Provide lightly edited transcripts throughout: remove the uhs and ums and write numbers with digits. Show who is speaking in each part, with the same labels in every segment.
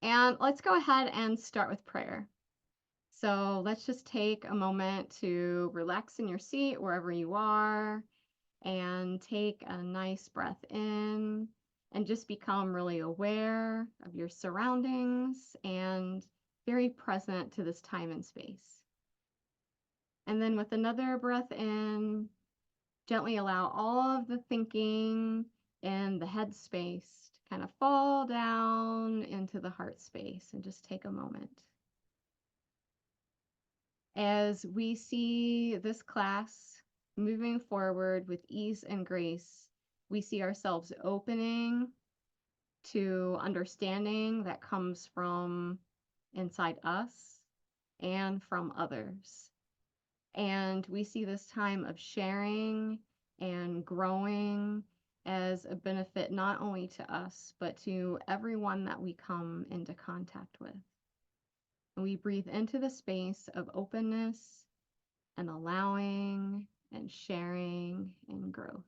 Speaker 1: And let's go ahead and start with prayer. So let's just take a moment to relax in your seat wherever you are and take a nice breath in and just become really aware of your surroundings and very present to this time and space. And then with another breath in, gently allow all of the thinking in the head space to kind of fall down into the heart space and just take a moment. As we see this class moving forward with ease and grace, we see ourselves opening to understanding that comes from inside us and from others. And we see this time of sharing and growing as a benefit not only to us, but to everyone that we come into contact with. And we breathe into the space of openness and allowing and sharing and growth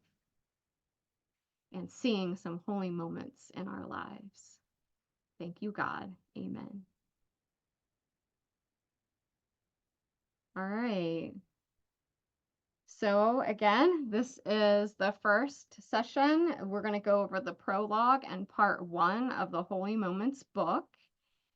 Speaker 1: and seeing some holy moments in our lives. Thank you, God. Amen. All right. So again, this is the first session. We're going to go over the prologue and part 1 of the Holy Moments book.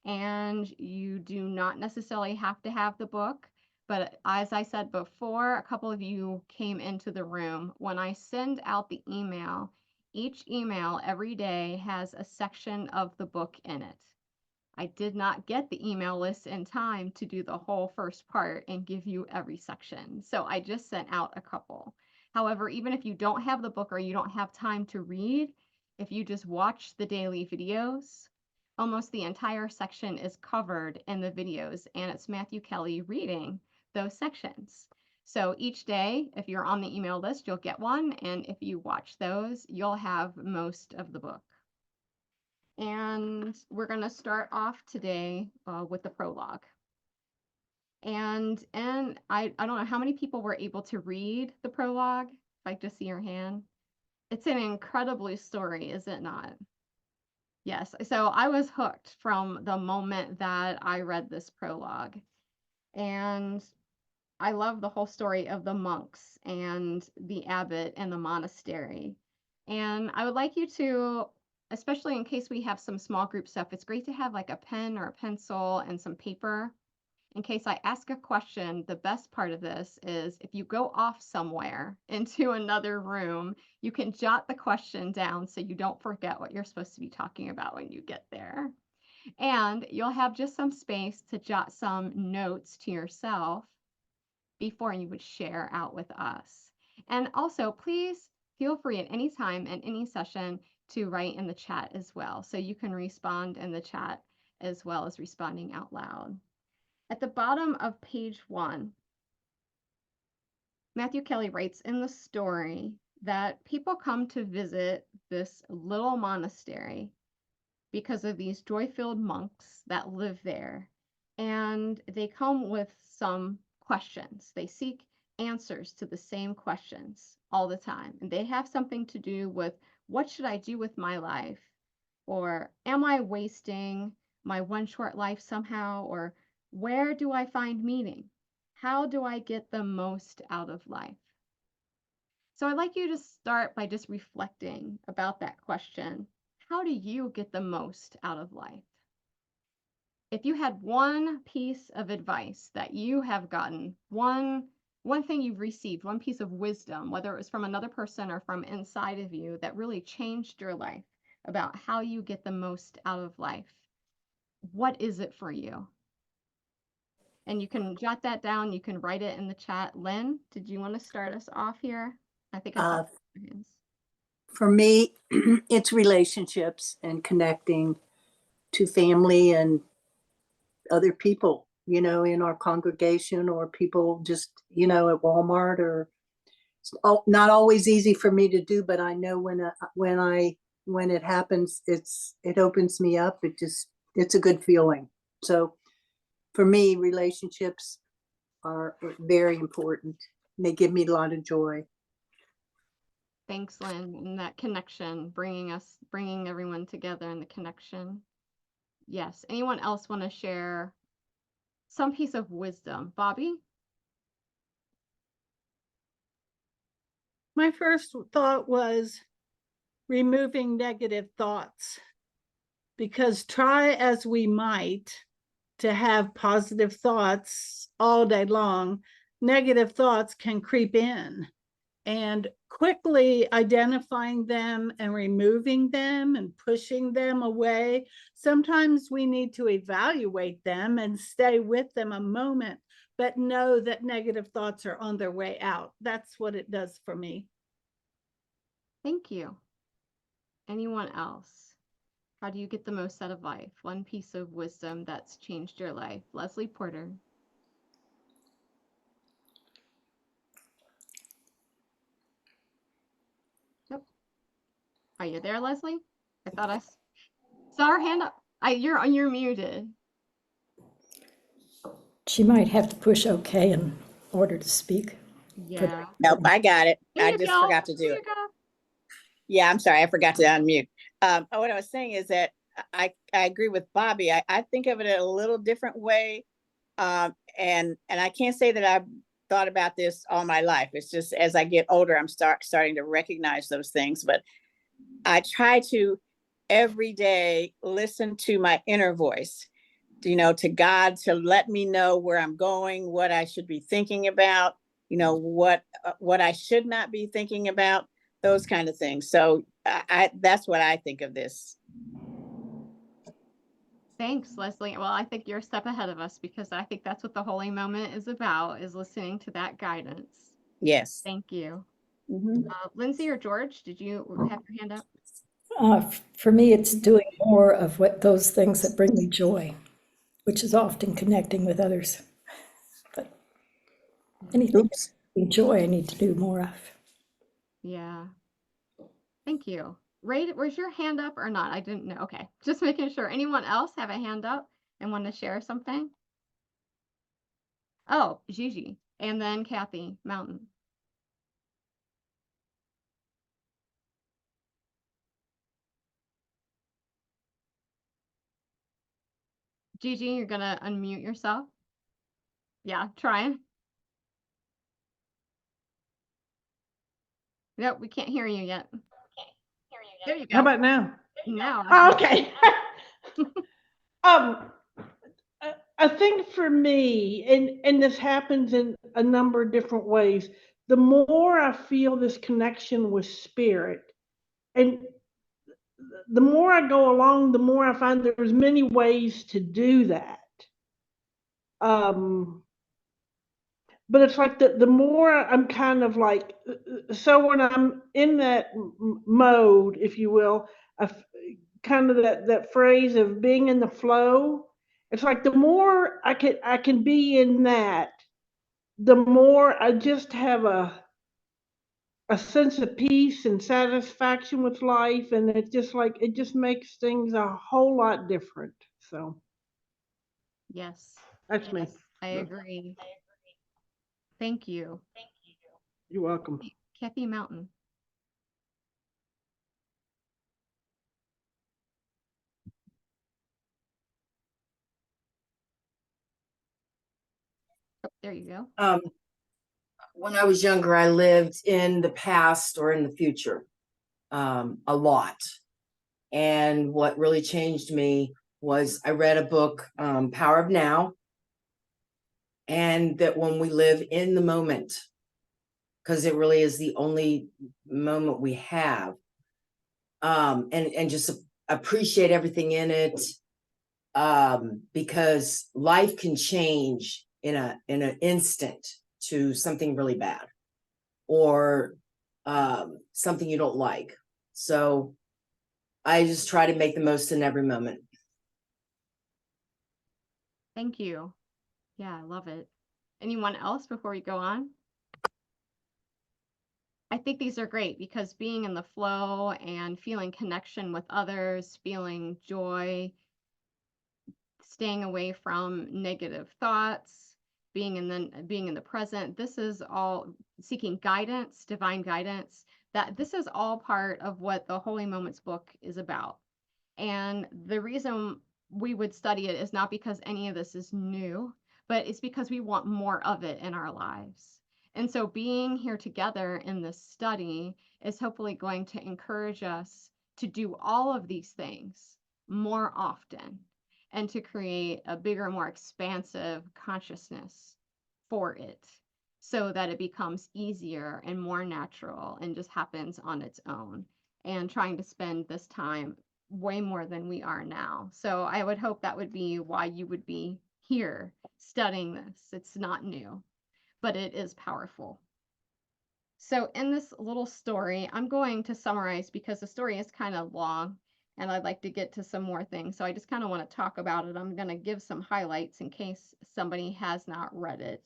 Speaker 1: And you do not necessarily have to have the book. But as I said before, a couple of you came into the room. When I send out the email, each email every day has a section of the book in it. I did not get the email list in time to do the whole first part and give you every section. So I just sent out a couple. However, even if you don't have the book or you don't have time to read, if you just watch the daily videos, almost the entire section is covered in the videos, and it's Matthew Kelly reading those sections. So each day, if you're on the email list, you'll get one, and if you watch those, you'll have most of the book. And we're going to start off today with the prologue. And I don't know how many people were able to read the prologue. If I just see your hand. It's an incredible story, is it not? Yes. So I was hooked from the moment that I read this prologue. And I love the whole story of the monks and the abbot and the monastery. And I would like you to, especially in case we have some small group stuff, it's great to have like a pen or a pencil and some paper. In case I ask a question, the best part of this is if you go off somewhere into another room, you can jot the question down so you don't forget what you're supposed to be talking about when you get there. And you'll have just some space to jot some notes to yourself before you would share out with us. And also, please feel free at any time and any session to write in the chat as well. So you can respond in the chat as well as responding out loud. At the bottom of page 1, Matthew Kelly writes in the story that people come to visit this little monastery because of these joy-filled monks that live there. And they come with some questions. They seek answers to the same questions all the time. And they have something to do with, what should I do with my life? Or am I wasting my one short life somehow? Or where do I find meaning? How do I get the most out of life? So I'd like you to start by just reflecting about that question. How do you get the most out of life? If you had one piece of advice that you have gotten, one thing you've received, one piece of wisdom, whether it was from another person or from inside of you, that really changed your life about how you get the most out of life, what is it for you? And you can jot that down. You can write it in the chat. Lynn, did you want to start us off here? I think I saw your hands.
Speaker 2: For me, it's relationships and connecting to family and other people, in our congregation, or people just, at Walmart. Or it's not always easy for me to do, but I know when it happens, it opens me up. It's a good feeling. So for me, relationships are very important. They give me a lot of joy.
Speaker 1: Thanks, Lynn, and that connection, bringing everyone together in the connection. Yes. Anyone else want to share some piece of wisdom? Bobby?
Speaker 3: My first thought was removing negative thoughts, because try as we might to have positive thoughts all day long, negative thoughts can creep in. And quickly identifying them and removing them and pushing them away. Sometimes we need to evaluate them and stay with them a moment, but know that negative thoughts are on their way out. That's what it does for me.
Speaker 1: Thank you. Anyone else? How do you get the most out of life? One piece of wisdom that's changed your life. Leslie Porter. Yep. Are you there, Leslie? I thought I saw her hand up. You're muted.
Speaker 4: She might have to push OK in order to speak.
Speaker 1: Yeah.
Speaker 5: Nope, I got it.
Speaker 1: There
Speaker 5: I
Speaker 1: you
Speaker 5: just
Speaker 1: go.
Speaker 5: forgot to do
Speaker 1: There
Speaker 5: it.
Speaker 1: you go.
Speaker 5: Yeah, I'm sorry. I forgot to unmute. What I was saying is that I agree with Bobby. I think of it in a little different way. And I can't say that I've thought about this all my life. It's just as I get older, I'm starting to recognize those things. But I try to every day listen to my inner voice, to God, to let me know where I'm going, what I should be thinking about, what I should not be thinking about, those kind of things. So that's what I think of this.
Speaker 1: Thanks, Leslie. Well, I think you're a step ahead of us because I think that's what the holy moment is about, is listening to that guidance.
Speaker 5: Yes.
Speaker 1: Thank you.
Speaker 5: Mhm.
Speaker 1: Lindsay or George, did you have your hand up?
Speaker 4: For me, it's doing more of those things that bring me joy, which is often connecting with others. But anything that brings me joy, I need to do more of.
Speaker 1: Yeah. Thank you. Ray, was your hand up or not? I didn't know. Okay. Just making sure. Anyone else have a hand up and want to share something? Oh, Gigi. And then Kathy Mountain. Gigi, you're going to unmute yourself? Yeah, trying. Nope, we can't hear you yet. There you go.
Speaker 3: How about now?
Speaker 1: Now.
Speaker 3: Oh, okay. I think for me, and this happens in a number of different ways, the more I feel this connection with spirit, and the more I go along, the more I find there's many ways to do that. But it's like the more I'm kind of like, so when I'm in that mode, if you will, of kind of that phrase of being in the flow, it's like the more I can be in that, the more I just have a sense of peace and satisfaction with life, and it just makes things a whole lot different. So
Speaker 1: Yes,
Speaker 3: that's me.
Speaker 1: I agree. Thank you.
Speaker 3: You're welcome.
Speaker 1: Kathy Mountain. Oh, there you go.
Speaker 6: When I was younger, I lived in the past or in the future a lot. And what really changed me was I read a book, Power of Now, and that when we live in the moment, because it really is the only moment we have, and just appreciate everything in it, because life can change in an instant to something really bad or something you don't like. So I just try to make the most in every moment.
Speaker 1: Thank you. Yeah, I love it. Anyone else before we go on? I think these are great because being in the flow and feeling connection with others, feeling joy, staying away from negative thoughts, being in the present, this is all seeking guidance, divine guidance, that this is all part of what the Holy Moments book is about. And the reason we would study it is not because any of this is new, but it's because we want more of it in our lives. And so being here together in this study is hopefully going to encourage us to do all of these things more often and to create a bigger, more expansive consciousness for it so that it becomes easier and more natural and just happens on its own, and trying to spend this time way more than we are now. So I would hope that would be why you would be here studying this. It's not new, but it is powerful. So in this little story, I'm going to summarize because the story is kind of long and I'd like to get to some more things. So I just kind of want to talk about it. I'm going to give some highlights in case somebody has not read it.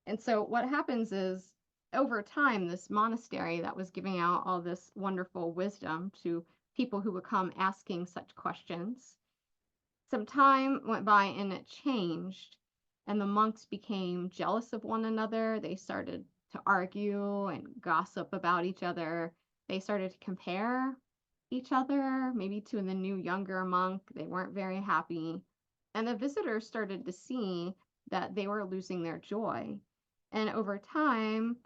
Speaker 1: And so what happens is, over time, this monastery that was giving out all this wonderful wisdom to people who would come asking such questions, some time went by and it changed, and the monks became jealous of one another. They started to argue and gossip about each other. They started to compare each other, maybe to the new younger monk. They weren't very happy. And the visitors started to see that they were losing their joy. And over time,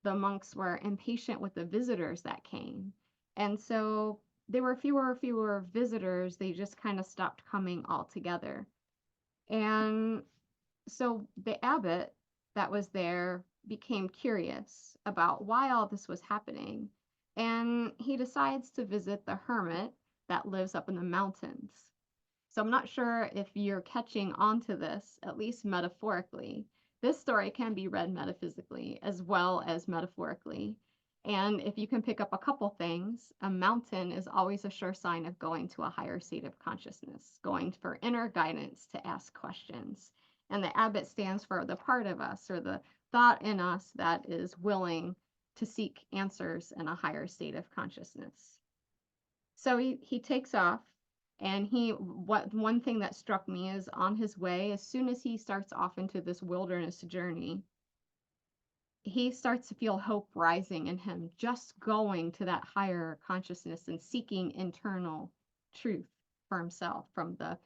Speaker 1: the monks were impatient with the visitors that came. And so there were fewer visitors. They just kind of stopped coming altogether. And so the abbot that was there became curious about why all this was happening. And he decides to visit the hermit that lives up in the mountains. So I'm not sure if you're catching on to this, at least metaphorically. This story can be read metaphysically as well as metaphorically. And if you can pick up a couple things, a mountain is always a sure sign of going to a higher state of consciousness, going for inner guidance to ask questions. And the abbot stands for the part of us, or the thought in us that is willing to seek answers in a higher state of consciousness. So he takes off, and one thing that struck me is, on his way, as soon as he starts off into this wilderness journey, he starts to feel hope rising in him, just going to that higher consciousness and seeking internal truth for himself from the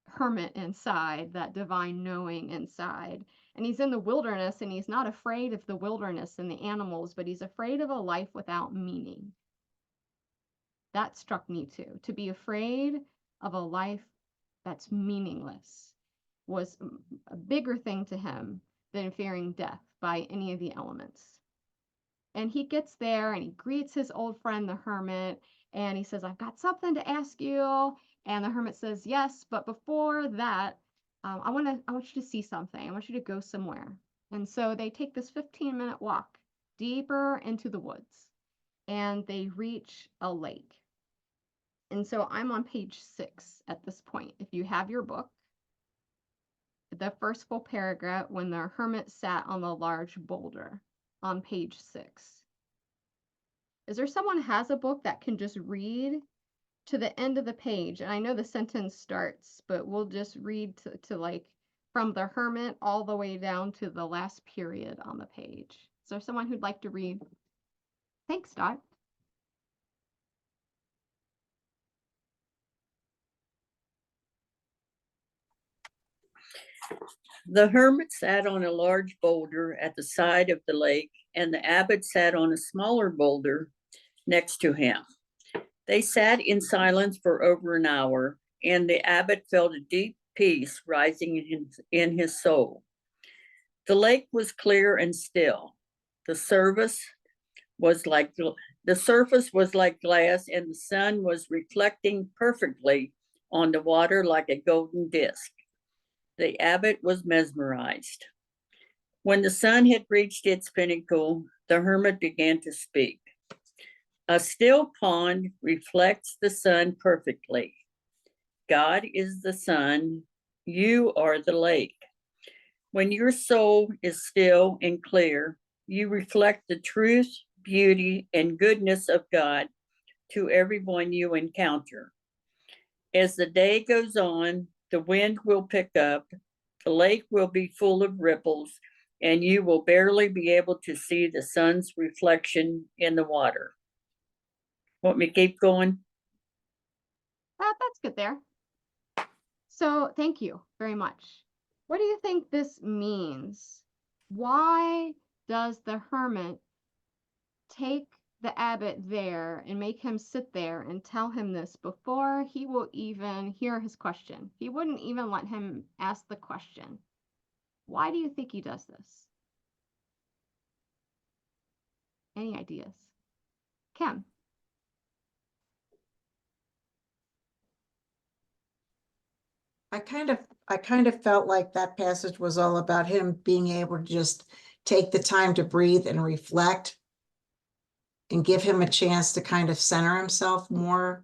Speaker 1: hermit inside, that divine knowing inside. And he's in the wilderness, and he's not afraid of the wilderness and the animals, but he's afraid of a life without meaning. That struck me too. To be afraid of a life that's meaningless was a bigger thing to him than fearing death by any of the elements. And he gets there and he greets his old friend, the hermit, and he says, "I've got something to ask you." And the hermit says, "Yes, but before that, I want you to see something. I want you to go somewhere." And so they take this 15-minute walk deeper into the woods, and they reach a lake. And so I'm on page 6 at this point. If you have your book, the first full paragraph, when the hermit sat on the large boulder, on page 6. Is there someone who has a book that can just read to the end of the page? And I know the sentence starts, but we'll just read to like from the hermit all the way down to the last period on the page. Is there someone who'd like to read? Thanks, Dot.
Speaker 7: The hermit sat on a large boulder at the side of the lake, and the abbot sat on a smaller boulder next to him. They sat in silence for over an hour, and the abbot felt a deep peace rising in his soul. The lake was clear and still. The surface was like glass, and the sun was reflecting perfectly on the water like a golden disc. The abbot was mesmerized. When the sun had reached its pinnacle, the hermit began to speak. "A still pond reflects the sun perfectly. God is the sun. You are the lake. When your soul is still and clear, you reflect the truth, beauty, and goodness of God to everyone you encounter. As the day goes on, the wind will pick up, the lake will be full of ripples, and you will barely be able to see the sun's reflection in the water." Want me to keep going?
Speaker 1: That's good there. So thank you very much. What do you think this means? Why does the hermit take the abbot there and make him sit there and tell him this before he will even hear his question? He wouldn't even let him ask the question. Why do you think he does this? Any ideas? Kim?
Speaker 8: I kind of felt like that passage was all about him being able to just take the time to breathe and reflect and give him a chance to kind of center himself more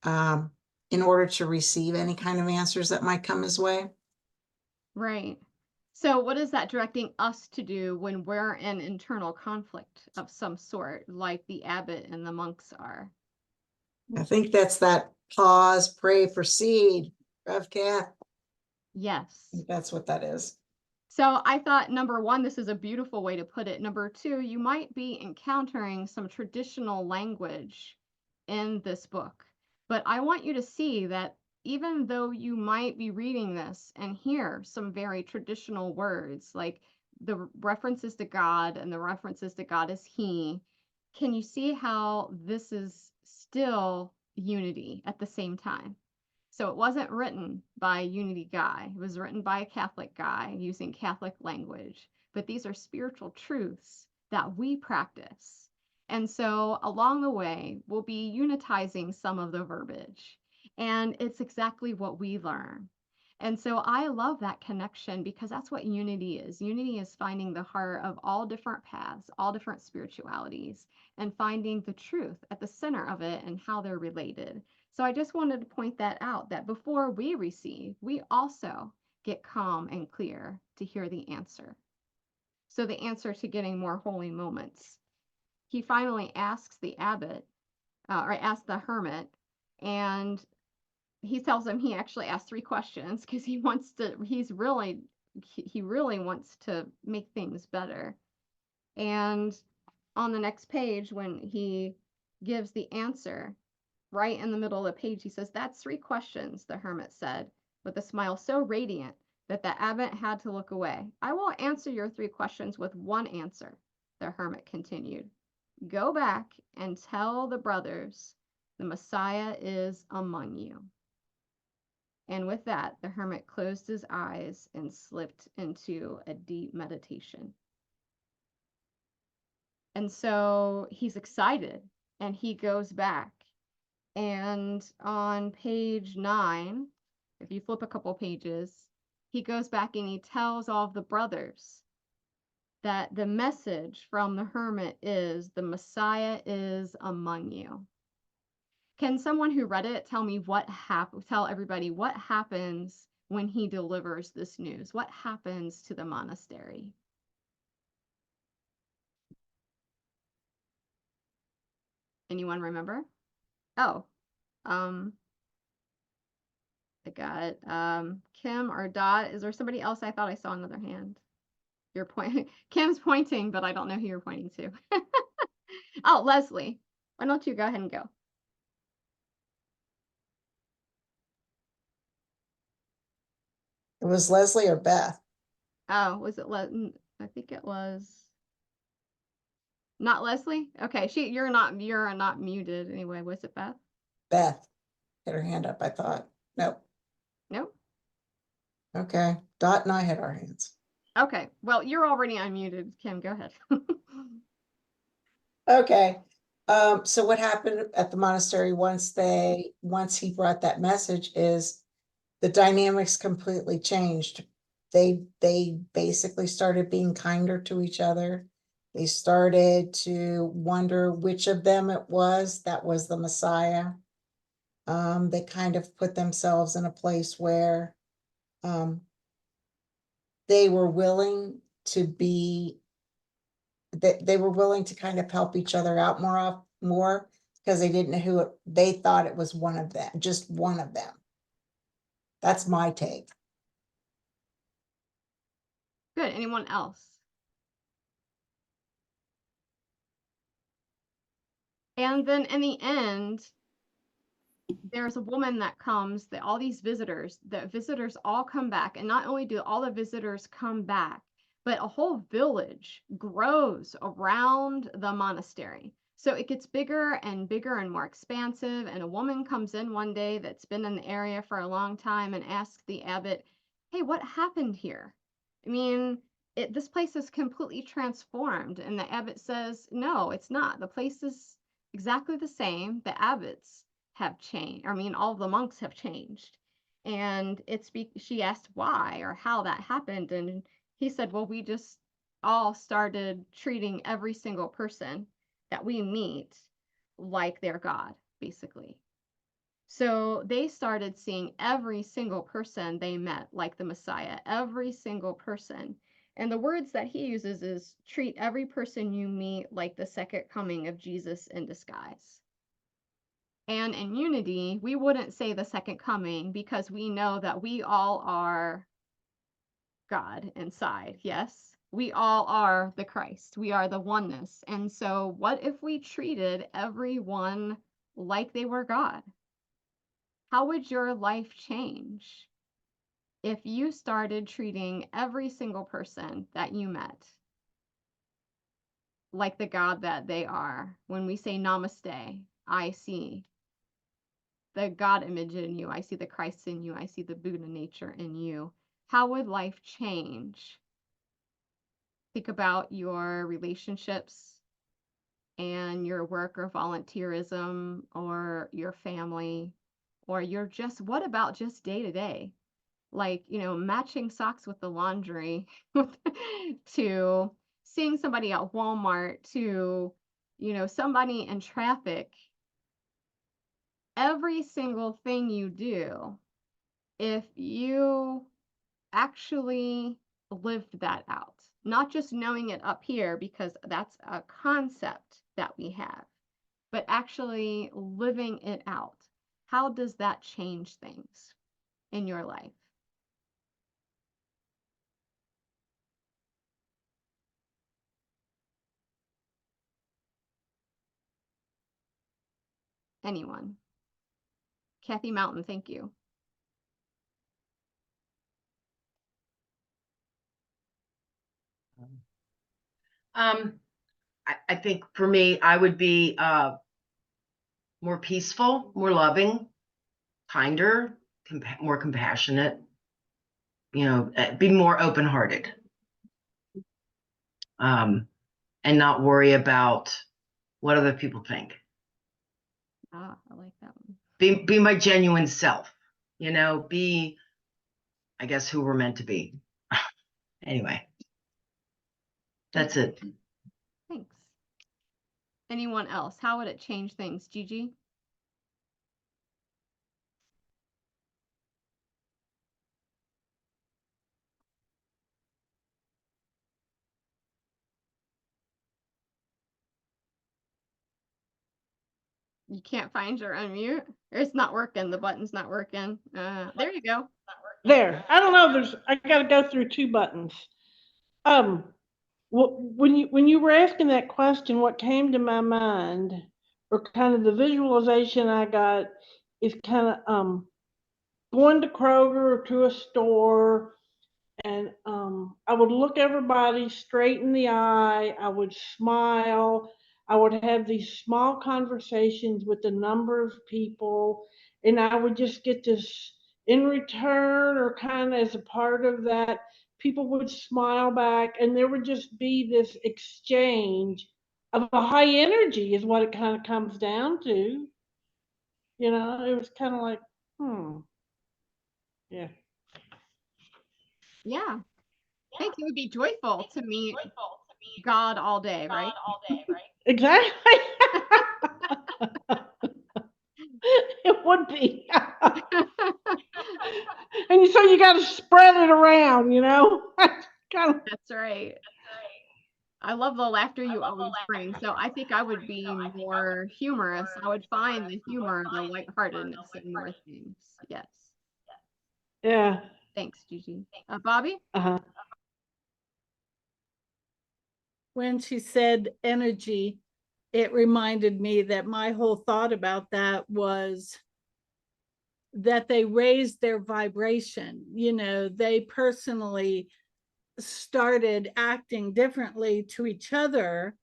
Speaker 8: in order to receive any kind of answers that might come his way.
Speaker 1: Right. So what is that directing us to do when we're in internal conflict of some sort, like the abbot and the monks are?
Speaker 8: I think that's that pause, pray, proceed. Rev Kath,
Speaker 1: Yes.
Speaker 8: that's what that is.
Speaker 1: So I thought, number one, this is a beautiful way to put it. Number two, you might be encountering some traditional language in this book. But I want you to see that even though you might be reading this and hear some very traditional words, like the references to God and the references to God as He, can you see how this is still unity at the same time? So it wasn't written by a Unity guy. It was written by a Catholic guy using Catholic language. But these are spiritual truths that we practice. And so along the way, we'll be unitizing some of the verbiage. And it's exactly what we learn. And so I love that connection because that's what unity is. Unity is finding the heart of all different paths, all different spiritualities, and finding the truth at the center of it and how they're related. So I just wanted to point that out, that before we receive, we also get calm and clear to hear the answer. So the answer to getting more holy moments. He finally asks the abbot, or asks the hermit, and he tells him he actually asked 3 questions because he really wants to make things better. And on the next page, when he gives the answer, right in the middle of the page, he says, "That's 3 questions," the hermit said, with a smile so radiant that the abbot had to look away. "I will answer your 3 questions with one answer," the hermit continued. "Go back and tell the brothers the Messiah is among you." And with that, the hermit closed his eyes and slipped into a deep meditation. And so he's excited and he goes back. And on page 9, if you flip a couple pages, he goes back and he tells all of the brothers that the message from the hermit is the Messiah is among you. Can someone who read it tell me tell everybody what happens when he delivers this news? What happens to the monastery? Anyone remember? Oh, I got Kim or Dot. Is there somebody else? I thought I saw another hand. You're pointing. Kim's pointing, but I don't know who you're pointing to. Oh, Leslie. Why don't you go ahead and go?
Speaker 8: It was Leslie or Beth?
Speaker 1: Oh, was it I think it was not Leslie. Okay, you're not muted anyway. Was it Beth?
Speaker 8: Beth had her hand up, I thought. Nope.
Speaker 1: Nope.
Speaker 8: Okay. Dot and I had our hands.
Speaker 1: Okay. Well, you're already unmuted. Kim, go ahead.
Speaker 8: Okay. So what happened at the monastery once he brought that message is the dynamics completely changed. They basically started being kinder to each other. They started to wonder which of them it was that was the Messiah. They kind of put themselves in a place where they were willing to kind of help each other out more because they didn't know they thought it was one of them, just one of them. That's my take.
Speaker 1: Good. Anyone else? And then in the end, there's a woman that comes, that all these visitors, the visitors all come back. And not only do all the visitors come back, but a whole village grows around the monastery. So it gets bigger and more expansive. And a woman comes in one day that's been in the area for a long time and asks the abbot, hey, what happened here? I mean, this place is completely transformed. And the abbot says, no, it's not. The place is exactly the same. The abbots have changed. I mean, all the monks have changed. And she asked why or how that happened. And he said, well, we just all started treating every single person that we meet like their God, basically. So they started seeing every single person they met like the Messiah, every single person. And the words that he uses is treat every person you meet like the second coming of Jesus in disguise. And in unity, we wouldn't say the second coming because we know that we all are God inside. Yes, we all are the Christ. We are the oneness. And so, what if we treated everyone like they were God? How would your life change if you started treating every single person that you met like the God that they are? When we say namaste, I see the God image in you. I see the Christ in you. I see the Buddha nature in you. How would life change? Think about your relationships and your work or volunteerism or your family or what about just day to day? Like, matching socks with the laundry to seeing somebody at Walmart to, somebody in traffic. Every single thing you do, if you actually lived that out, not just knowing it up here because that's a concept that we have, but actually living it out, how does that change things in your life? Anyone? Kathy Mountain, thank you.
Speaker 6: I think for me, I would be more peaceful, more loving, kinder, more compassionate, be more open-hearted, and not worry about what other people think.
Speaker 1: I like that one.
Speaker 6: Be my genuine self, be, I guess, who we're meant to be. Anyway, that's it.
Speaker 1: Thanks. Anyone else? How would it change things, Gigi? You can't find your unmute? It's not working. The button's not working. There you go.
Speaker 3: There. I don't know. I got to go through two buttons. When you were asking that question, what came to my mind, or kind of the visualization I got, is kind of going to Kroger or to a store, and I would look everybody straight in the eye. I would smile. I would have these small conversations with a number of people, and I would just get this in return, or kind of as a part of that, people would smile back, and there would just be this exchange of a high energy, is what it kind of comes down to. It was kind of like, yeah.
Speaker 1: Yeah. I think it would be joyful to meet God all day, right?
Speaker 3: Exactly. It would be. And so you got to spread it around,
Speaker 1: That's right. I love the laughter you always bring. So I think I would be more humorous. I would find the humor, the lightheartedness in more things. Yes.
Speaker 3: Yeah.
Speaker 1: Thanks, Gigi. Bobby?
Speaker 3: Uh-huh.
Speaker 9: When she said energy, it reminded me that my whole thought about that was
Speaker 3: that they raised their vibration. You know, they personally started acting differently to each other,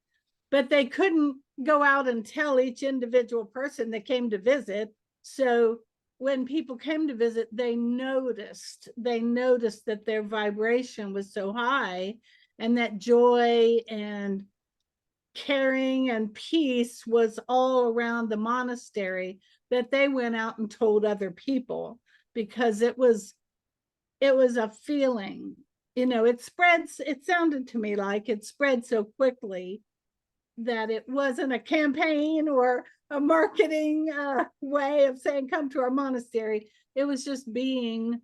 Speaker 3: but they couldn't go out and tell each individual person that came to visit. So when people came to visit, they noticed that their vibration was so high, and that joy and caring and peace was all around the monastery, that they went out and told other people, because it was a feeling. You know, it sounded to me like it spread so quickly that it wasn't a campaign or a marketing way of saying, come to our monastery. It was just being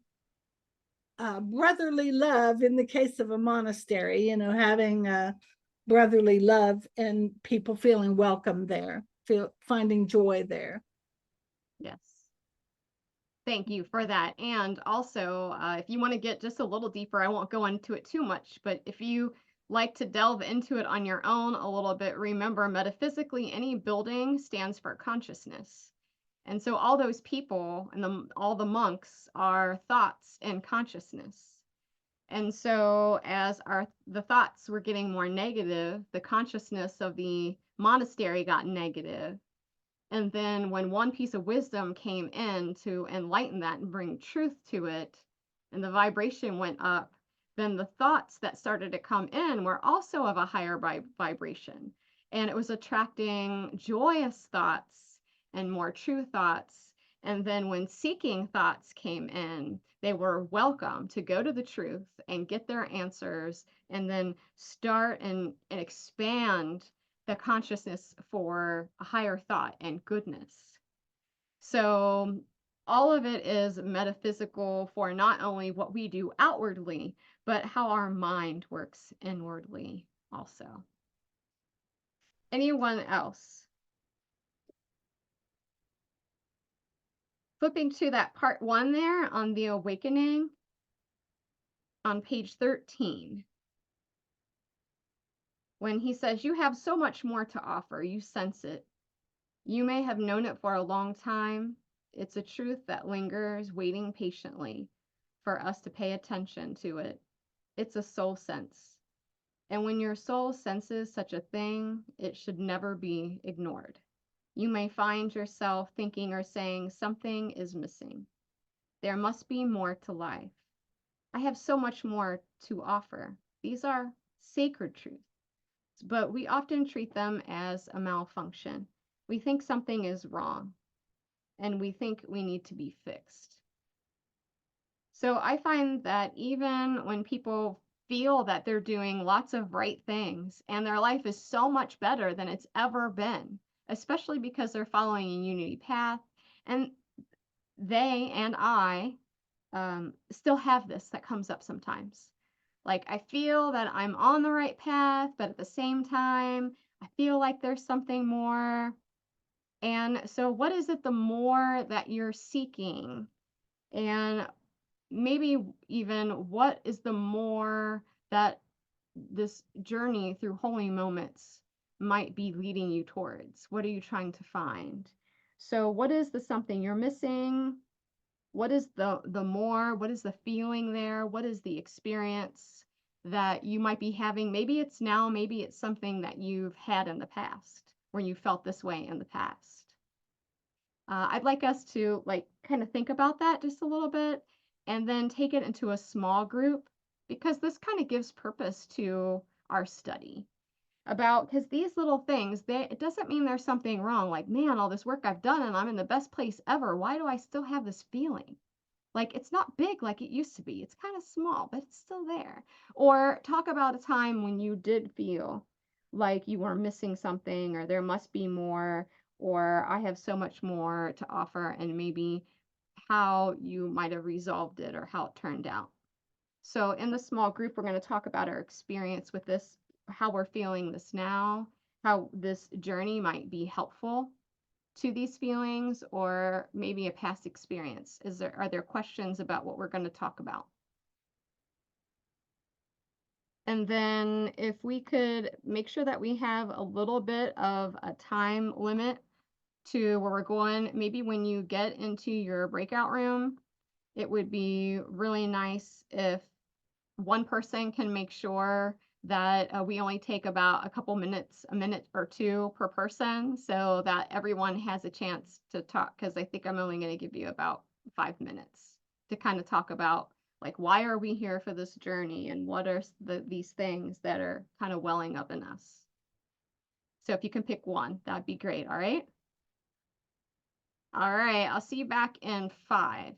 Speaker 3: brotherly love in the case of a monastery, you know, having brotherly love and people feeling welcome there, finding joy there.
Speaker 1: Yes. Thank you for that. And also, if you want to get just a little deeper, I won't go into it too much, but if you like to delve into it on your own a little bit, remember, metaphysically, any building stands for consciousness. And so all those people and all the monks are thoughts and consciousness. And so as the thoughts were getting more negative, the consciousness of the monastery got negative. And then when one piece of wisdom came in to enlighten that and bring truth to it, and the vibration went up, then the thoughts that started to come in were also of a higher vibration. And it was attracting joyous thoughts and more true thoughts. And then when seeking thoughts came in, they were welcome to go to the truth and get their answers, and then start and expand the consciousness for a higher thought and goodness. So all of it is metaphysical for not only what we do outwardly, but how our mind works inwardly also. Anyone else? Flipping to that part 1 there on the awakening on page 13. When he says, you have so much more to offer, you sense it. You may have known it for a long time. It's a truth that lingers, waiting patiently for us to pay attention to it. It's a soul sense. And when your soul senses such a thing, it should never be ignored. You may find yourself thinking or saying something is missing. There must be more to life. I have so much more to offer. These are sacred truths, but we often treat them as a malfunction. We think something is wrong, and we think we need to be fixed. So I find that even when people feel that they're doing lots of right things and their life is so much better than it's ever been, especially because they're following a unity path, and they and I still have this that comes up sometimes. Like, I feel that I'm on the right path, but at the same time, I feel like there's something more. And so what is it the more that you're seeking? And maybe even what is the more that this journey through holy moments might be leading you towards? What are you trying to find? So what is the something you're missing? What is the more? What is the feeling there? What is the experience that you might be having? Maybe it's now, maybe it's something that you've had in the past, where you felt this way in the past. I'd like us to kind of think about that just a little bit, and then take it into a small group, because this kind of gives purpose to our study because these little things, it doesn't mean there's something wrong. Like, man, all this work I've done and I'm in the best place ever. Why do I still have this feeling? Like, it's not big like it used to be. It's kind of small, but it's still there. Or talk about a time when you did feel like you were missing something, or there must be more, or I have so much more to offer, and maybe how you might have resolved it or how it turned out. So in the small group, we're going to talk about our experience with this, how we're feeling this now, how this journey might be helpful to these feelings, or maybe a past experience. Are there questions about what we're going to talk about? And then if we could make sure that we have a little bit of a time limit to where we're going, maybe when you get into your breakout room, it would be really nice if one person can make sure that we only take about a minute or two per person, so that everyone has a chance to talk. Because I think I'm only going to give you about 5 minutes to kind of talk about, like, why are we here for this journey, and what are these things that are kind of welling up in us. So if you can pick one, that'd be great. All right. All right. I'll see you back in 5.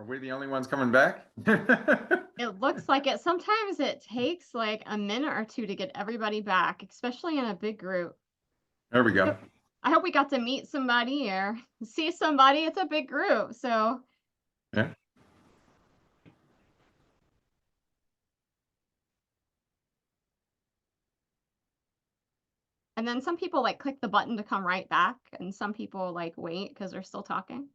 Speaker 10: Are we the only ones coming back?
Speaker 1: It looks like it. Sometimes it takes like a minute or two to get everybody back, especially in a big group.
Speaker 10: There we go.
Speaker 1: I hope we got to meet somebody or see somebody. It's a big group, so.
Speaker 10: Yeah.
Speaker 1: And then some people like click the button to come right back, and some people like wait because they're still talking.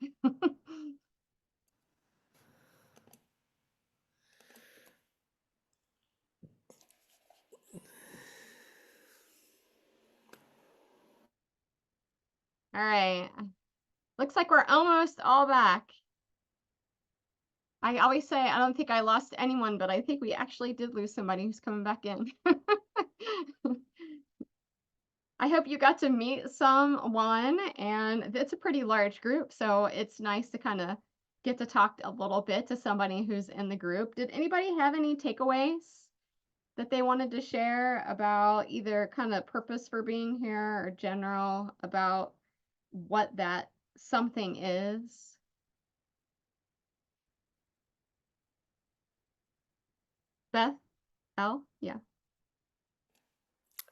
Speaker 1: All right. Looks like we're almost all back. I always say I don't think I lost anyone, but I think we actually did lose somebody who's coming back in. I hope you got to meet someone, and it's a pretty large group, so it's nice to kind of get to talk a little bit to somebody who's in the group. Did anybody have any takeaways that they wanted to share about either kind of purpose for being here or general about what that something is? Beth? Elle? Yeah.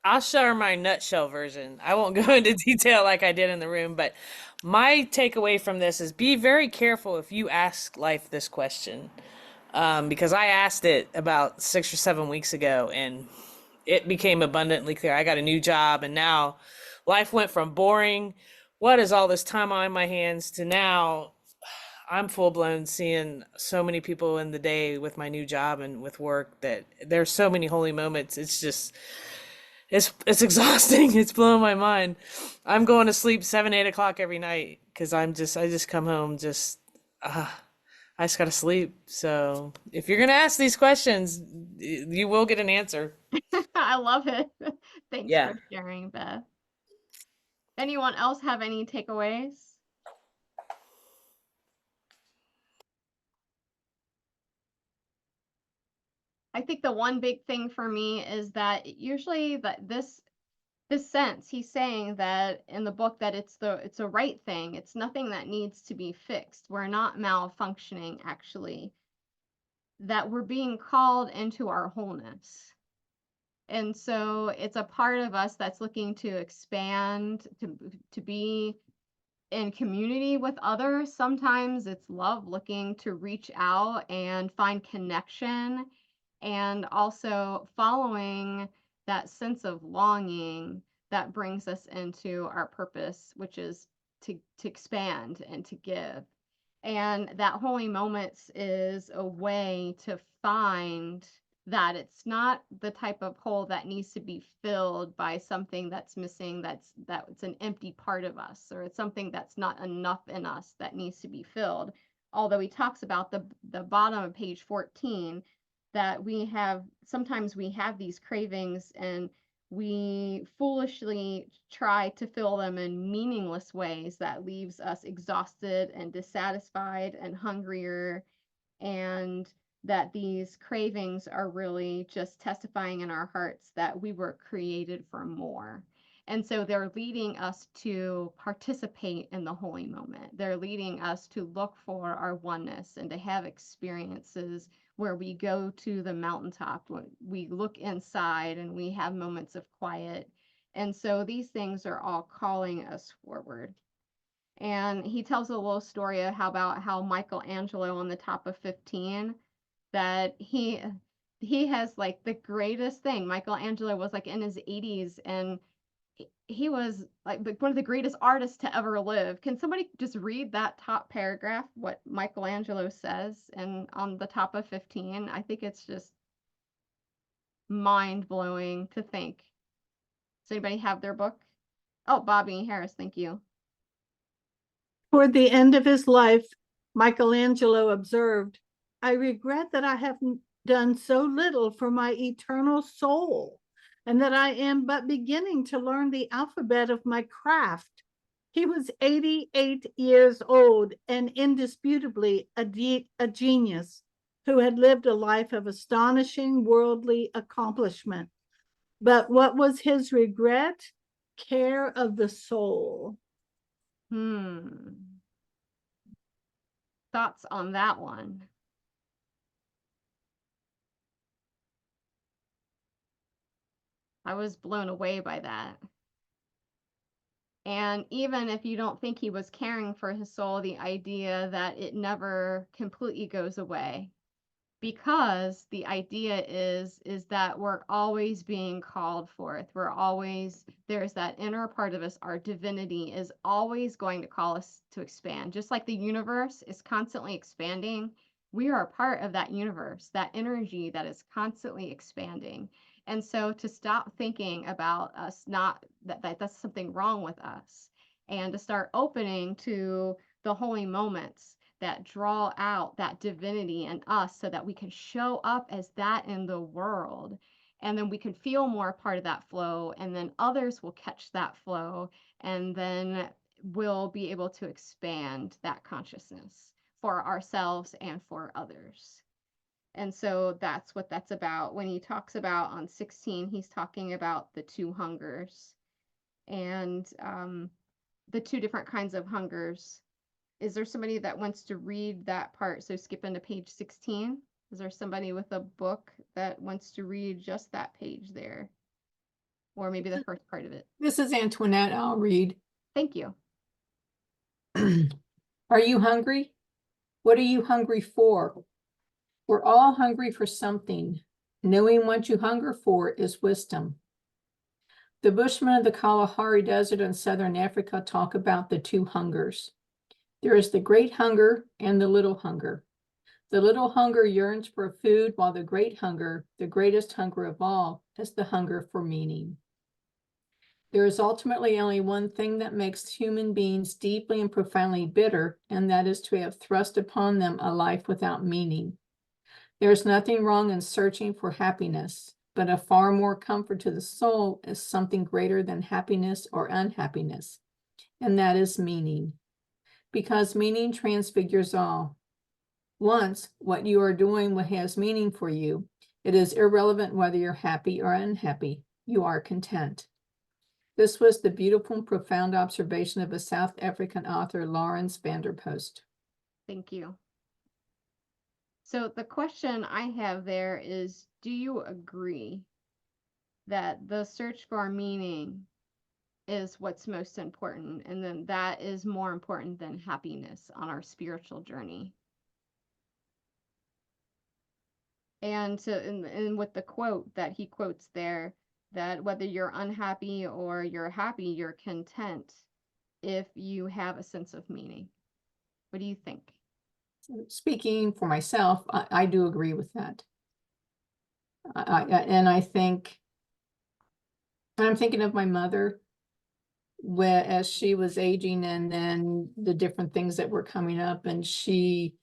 Speaker 11: I'll share my nutshell version. I won't go into detail like I did in the room, but my takeaway from this is be very careful if you ask life this question. Because I asked it about 6 or 7 weeks ago and it became abundantly clear. I got a new job and now life went from boring, what is all this time on my hands, to now I'm full blown seeing so many people in the day with my new job and with work that there's so many holy moments. It's just, it's exhausting. It's blowing my mind. I'm going to sleep 7, 8 o'clock every night because I just come home just, I just gotta sleep. So if you're gonna ask these questions, you will get an answer.
Speaker 1: I love it. Thanks
Speaker 11: Yeah.
Speaker 1: for sharing, Beth. Anyone else have any takeaways? I think the one big thing for me is that usually that this sense he's saying that in the book that it's a right thing. It's nothing that needs to be fixed. We're not malfunctioning actually. That we're being called into our wholeness. And so it's a part of us that's looking to expand, to be in community with others. Sometimes it's love looking to reach out and find connection, and also following that sense of longing that brings us into our purpose, which is to expand and to give. And that holy moments is a way to find that it's not the type of hole that needs to be filled by something that's missing, that's an empty part of us, or it's something that's not enough in us that needs to be filled. Although he talks about the bottom of page 14 that sometimes we have these cravings and we foolishly try to fill them in meaningless ways that leaves us exhausted and dissatisfied and hungrier, and that these cravings are really just testifying in our hearts that we were created for more. And so they're leading us to participate in the holy moment. They're leading us to look for our oneness and to have experiences where we go to the mountaintop, we look inside and we have moments of quiet. And so these things are all calling us forward. And he tells a little story about how Michelangelo on the top of 15, that he has like the greatest thing. Michelangelo was like in his 80s and he was like one of the greatest artists to ever live. Can somebody just read that top paragraph, what Michelangelo says, and on the top of 15? I think it's just mind-blowing to think. Does anybody have their book? Oh, Bobby Harris, thank you.
Speaker 3: Toward the end of his life, Michelangelo observed, "I regret that I have done so little for my eternal soul, and that I am but beginning to learn the alphabet of my craft." He was 88 years old and indisputably a genius who had lived a life of astonishing worldly accomplishment. But what was his regret? Care of the soul.
Speaker 1: thoughts on that one? I was blown away by that. And even if you don't think he was caring for his soul, the idea that it never completely goes away, because the idea is that we're always being called forth. We're always, there's that inner part of us, our divinity is always going to call us to expand. Just like the universe is constantly expanding, we are a part of that universe, that energy that is constantly expanding. And so to stop thinking about us, not that's something wrong with us, and to start opening to the holy moments that draw out that divinity in us so that we can show up as that in the world. And then we can feel more a part of that flow, and then others will catch that flow, and then we'll be able to expand that consciousness for ourselves and for others. And so that's what that's about. When he talks about on 16, he's talking about the two hungers and the two different kinds of hungers. Is there somebody that wants to read that part? So skip into page 16. Is there somebody with a book that wants to read just that page there? Or maybe the first part of it?
Speaker 9: This is Antoinette. I'll read.
Speaker 1: Thank you.
Speaker 9: Are you hungry? What are you hungry for? We're all hungry for something. Knowing what you hunger for is wisdom. The Bushmen of the Kalahari Desert in southern Africa talk about the two hungers. There is the great hunger and the little hunger. The little hunger yearns for food, while the great hunger, the greatest hunger of all, is the hunger for meaning. There is ultimately only one thing that makes human beings deeply and profoundly bitter, and that is to have thrust upon them a life without meaning. There is nothing wrong in searching for happiness, but a far more comfort to the soul is something greater than happiness or unhappiness, and that is meaning. Because meaning transfigures all. Once what you are doing has meaning for you, it is irrelevant whether you're happy or unhappy. You are content. This was the beautiful and profound observation of a South African author, Lawrence van der Post.
Speaker 1: Thank you. So the question I have there is, do you agree that the search for meaning is what's most important, and then that is more important than happiness on our spiritual journey? And so, and with the quote that he quotes there, that whether you're unhappy or you're happy, you're content if you have a sense of meaning. What do you think?
Speaker 9: Speaking for myself, I do agree with that. And I think, and I'm thinking of my mother, as she was aging, and then the different things that were coming up, and she,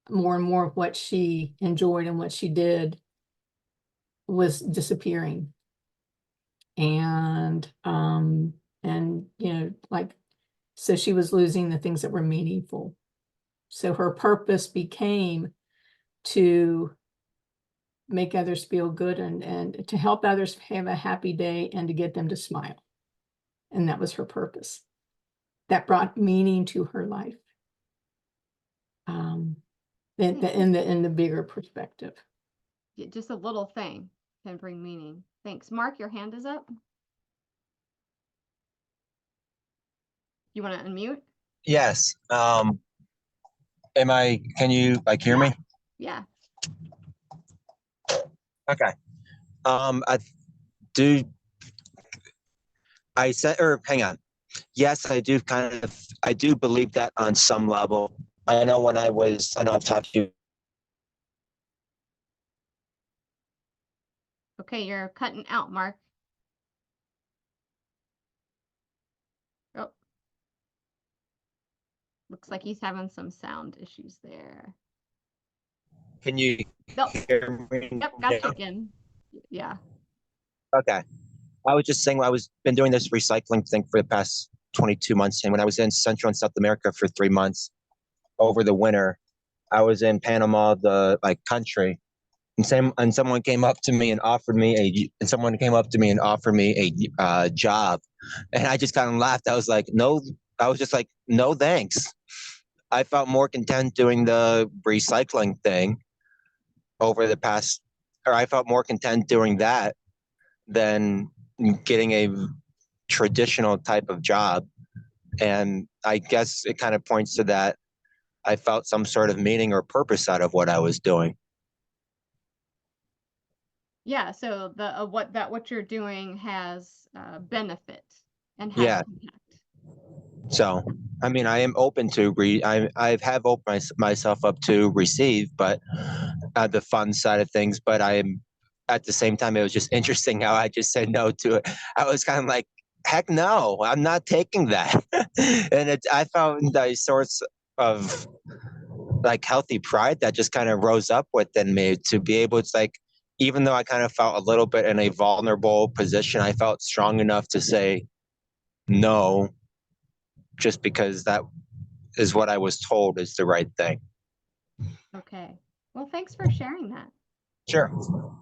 Speaker 9: more and more of what she enjoyed and what she did was disappearing. And you know, like, so she was losing the things that were meaningful. So her purpose became to make others feel good, and to help others have a happy day, and to get them to smile. And that was her purpose. That brought meaning to her life. In the bigger perspective.
Speaker 1: Just a little thing can bring meaning. Thanks. Mark, your hand is up. You want to unmute?
Speaker 12: Yes. Can you hear me?
Speaker 1: Yeah.
Speaker 12: Okay. Hang on. Yes, I do believe that on some level. I know I've talked to you.
Speaker 1: Okay, you're cutting out, Mark. Oh. Looks like he's having some sound issues there.
Speaker 12: Can you hear me?
Speaker 1: Yep, got you again. Yeah.
Speaker 12: Okay. I was just saying, been doing this recycling thing for the past 22 months. And when I was in Central and South America for 3 months over the winter, I was in Panama, the country. And someone came up to me and offered me a job. And I just kind of laughed. I was just like, no, thanks. I felt more content doing the recycling thing over the past, or I felt more content doing that than getting a traditional type of job. And I guess it kind of points to that. I felt some sort of meaning or purpose out of what I was doing.
Speaker 1: Yeah, so the what you're doing has benefit and has
Speaker 12: Yeah.
Speaker 1: impact.
Speaker 12: So, I mean, I am open to I have opened myself up to receive, but the fun side of things. But I am at the same time, it was just interesting how I just said no to it. I was kind of like, heck no, I'm not taking that. And I found these sorts of like healthy pride that just kind of rose up within me to be able, it's like, even though I kind of felt a little bit in a vulnerable position, I felt strong enough to say no, just because that is what I was told is the right thing.
Speaker 1: Okay. Well, thanks for sharing that.
Speaker 12: Sure.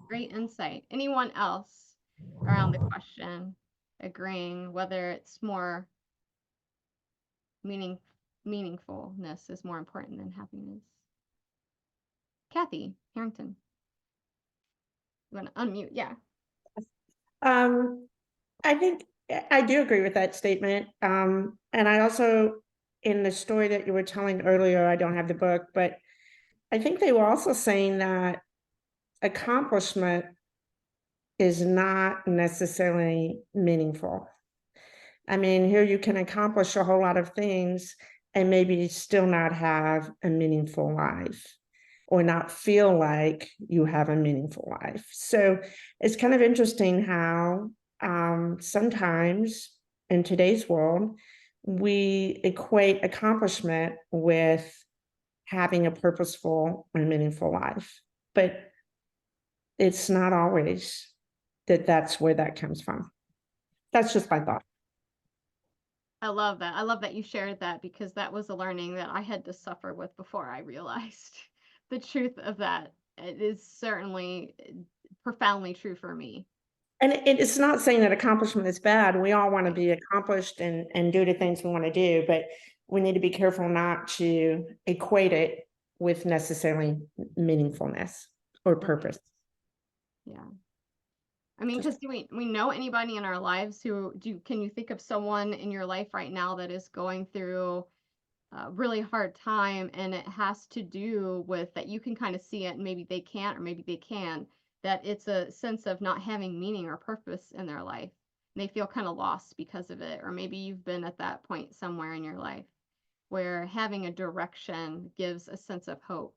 Speaker 1: Great insight. Anyone else around the question agreeing whether it's more meaningfulness is more important than happiness? Kathy Harrington. You want to unmute? Yeah.
Speaker 13: I think I do agree with that statement. And I also, in the story that you were telling earlier, I don't have the book, but I think they were also saying that accomplishment is not necessarily meaningful. I mean, here you can accomplish a whole lot of things and maybe still not have a meaningful life or not feel like you have a meaningful life. So it's kind of interesting how sometimes in today's world, we equate accomplishment with having a purposeful and meaningful life. But it's not always that's where that comes from. That's just my thought.
Speaker 1: I love that. I love that you shared that because that was a learning that I had to suffer with before I realized the truth of that. It is certainly profoundly true for me.
Speaker 13: And it's not saying that accomplishment is bad. We all want to be accomplished and do the things we want to do, but we need to be careful not to equate it with necessarily meaningfulness or purpose.
Speaker 1: Yeah. I mean, because do we know anybody in our lives can you think of someone in your life right now that is going through a really hard time and it has to do with that you can kind of see it and maybe they can't or maybe they can, that it's a sense of not having meaning or purpose in their life. And they feel kind of lost because of it. Or maybe you've been at that point somewhere in your life where having a direction gives a sense of hope.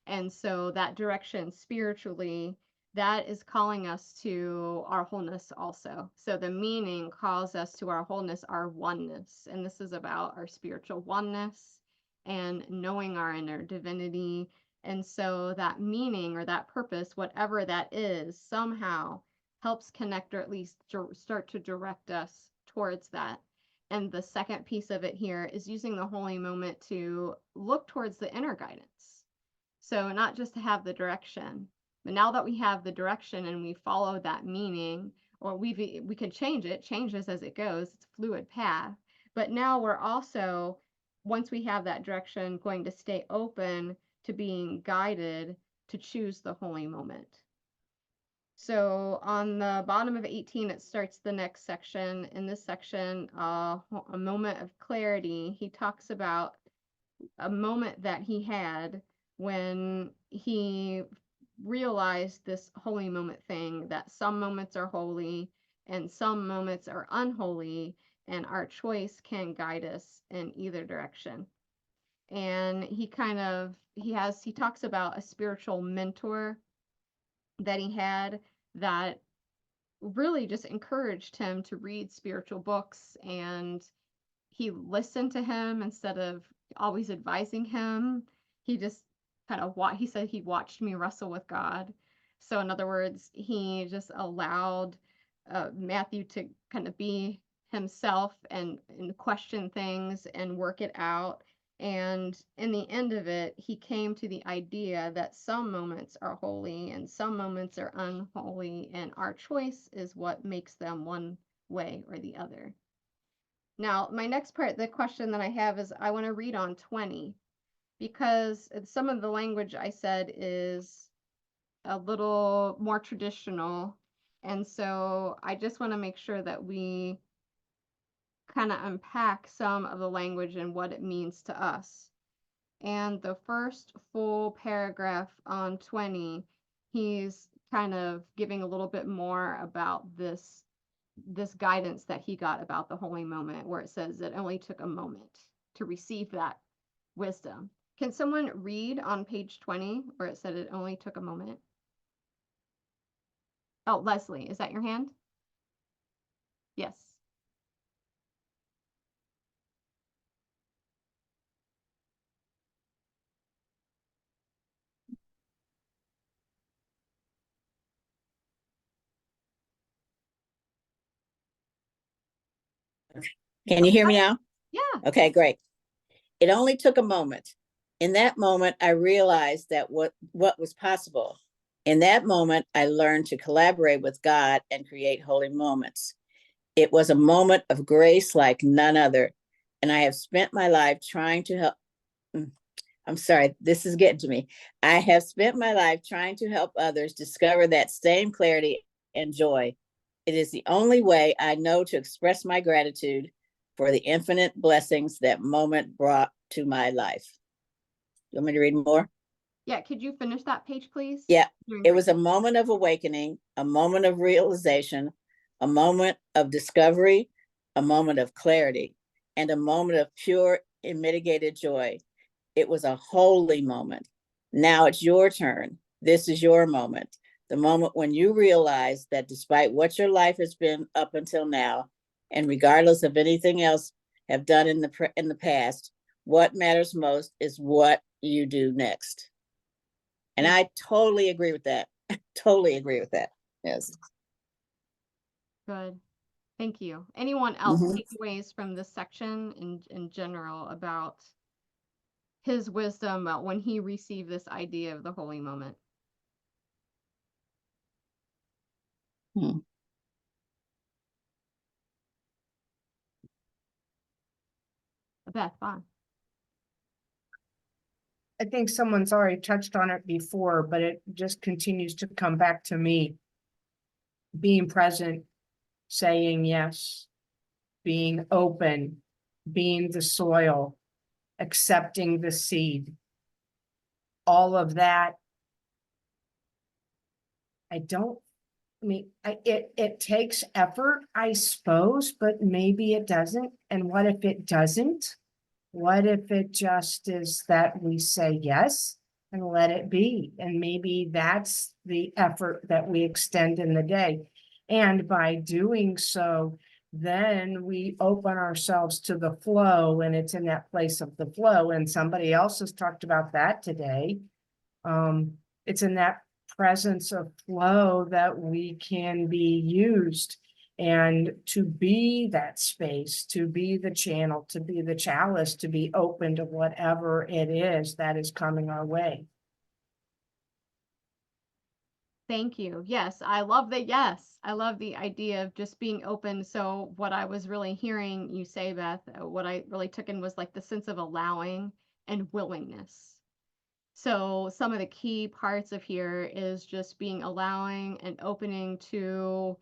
Speaker 1: And so that direction spiritually, that is calling us to our wholeness also. So the meaning calls us to our wholeness, our oneness. And this is about our spiritual oneness and knowing our inner divinity. And so that meaning or that purpose, whatever that is, somehow helps connect or at least start to direct us towards that. And the second piece of it here is using the holy moment to look towards the inner guidance. So not just to have the direction, but now that we have the direction and we follow that meaning, or we can change it, changes as it goes. It's a fluid path. But now we're also, once we have that direction, going to stay open to being guided to choose the holy moment. So on the bottom of 18, it starts the next section. In this section, a moment of clarity, he talks about a moment that he had when he realized this holy moment thing, that some moments are holy and some moments are unholy, and our choice can guide us in either direction. And he talks about a spiritual mentor that he had that really just encouraged him to read spiritual books, and he listened to him instead of always advising him. He just kind of he said he watched me wrestle with God. So in other words, he just allowed Matthew to kind of be himself and question things and work it out. And in the end of it, he came to the idea that some moments are holy and some moments are unholy, and our choice is what makes them one way or the other. Now, my next part, the question that I have is I want to read on 20. because some of the language I said is a little more traditional. And so I just want to make sure that we kind of unpack some of the language and what it means to us. And the first full paragraph on 20, he's kind of giving a little bit more about this guidance that he got about the holy moment, where it says it only took a moment to receive that wisdom. Can someone read on page 20 where it said it only took a moment? Oh, Leslie, is that your hand? Yes.
Speaker 5: Can you hear me now?
Speaker 1: Yeah.
Speaker 5: Okay, great. It only took a moment. In that moment, I realized that what was possible. In that moment, I learned to collaborate with God and create holy moments. It was a moment of grace like none other. And I have spent my life trying to help. I'm sorry, this is getting to me. I have spent my life trying to help others discover that same clarity and joy. It is the only way I know to express my gratitude for the infinite blessings that moment brought to my life. You want me to read more?
Speaker 1: Yeah, could you finish that page, please?
Speaker 5: Yeah, it was a moment of awakening, a moment of realization, a moment of discovery, a moment of clarity, and a moment of pure, unmitigated joy. It was a holy moment. Now it's your turn. This is your moment. The moment when you realize that despite what your life has been up until now, and regardless of anything else have done in the past, what matters most is what you do next. And I totally agree with that. Totally agree with that. Yes.
Speaker 1: Good. Thank you. Anyone else takeaways from this section in general about his wisdom about when he received this idea of the holy moment? Beth, Vaughn.
Speaker 14: I think someone's already touched on it before, but it just continues to come back to me. Being present, saying yes, being open, being the soil, accepting the seed. All of that. It takes effort, I suppose, but maybe it doesn't. And what if it doesn't? What if it just is that we say yes and let it be? And maybe that's the effort that we extend in the day. And by doing so, then we open ourselves to the flow, and it's in that place of the flow. And somebody else has talked about that today. It's in that presence of flow that we can be used, and to be that space, to be the channel, to be the chalice, to be open to whatever it is that is coming our way.
Speaker 1: Thank you. Yes, I love the yes. I love the idea of just being open. So what I was really hearing you say, Beth, what I really took in was like the sense of allowing and willingness. So some of the key parts of here is just being allowing and opening to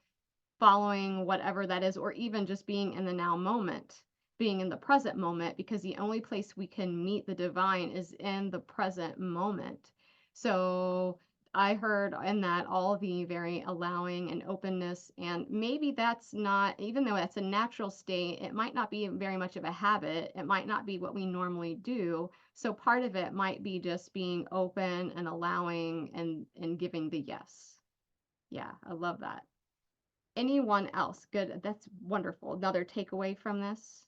Speaker 1: following whatever that is, or even just being in the now moment, being in the present moment, because the only place we can meet the divine is in the present moment. So I heard in that all the very allowing and openness, and maybe that's not, even though that's a natural state, it might not be very much of a habit. It might not be what we normally do. So part of it might be just being open and allowing and giving the yes. Yeah, I love that. Anyone else? Good. That's wonderful. Another takeaway from this?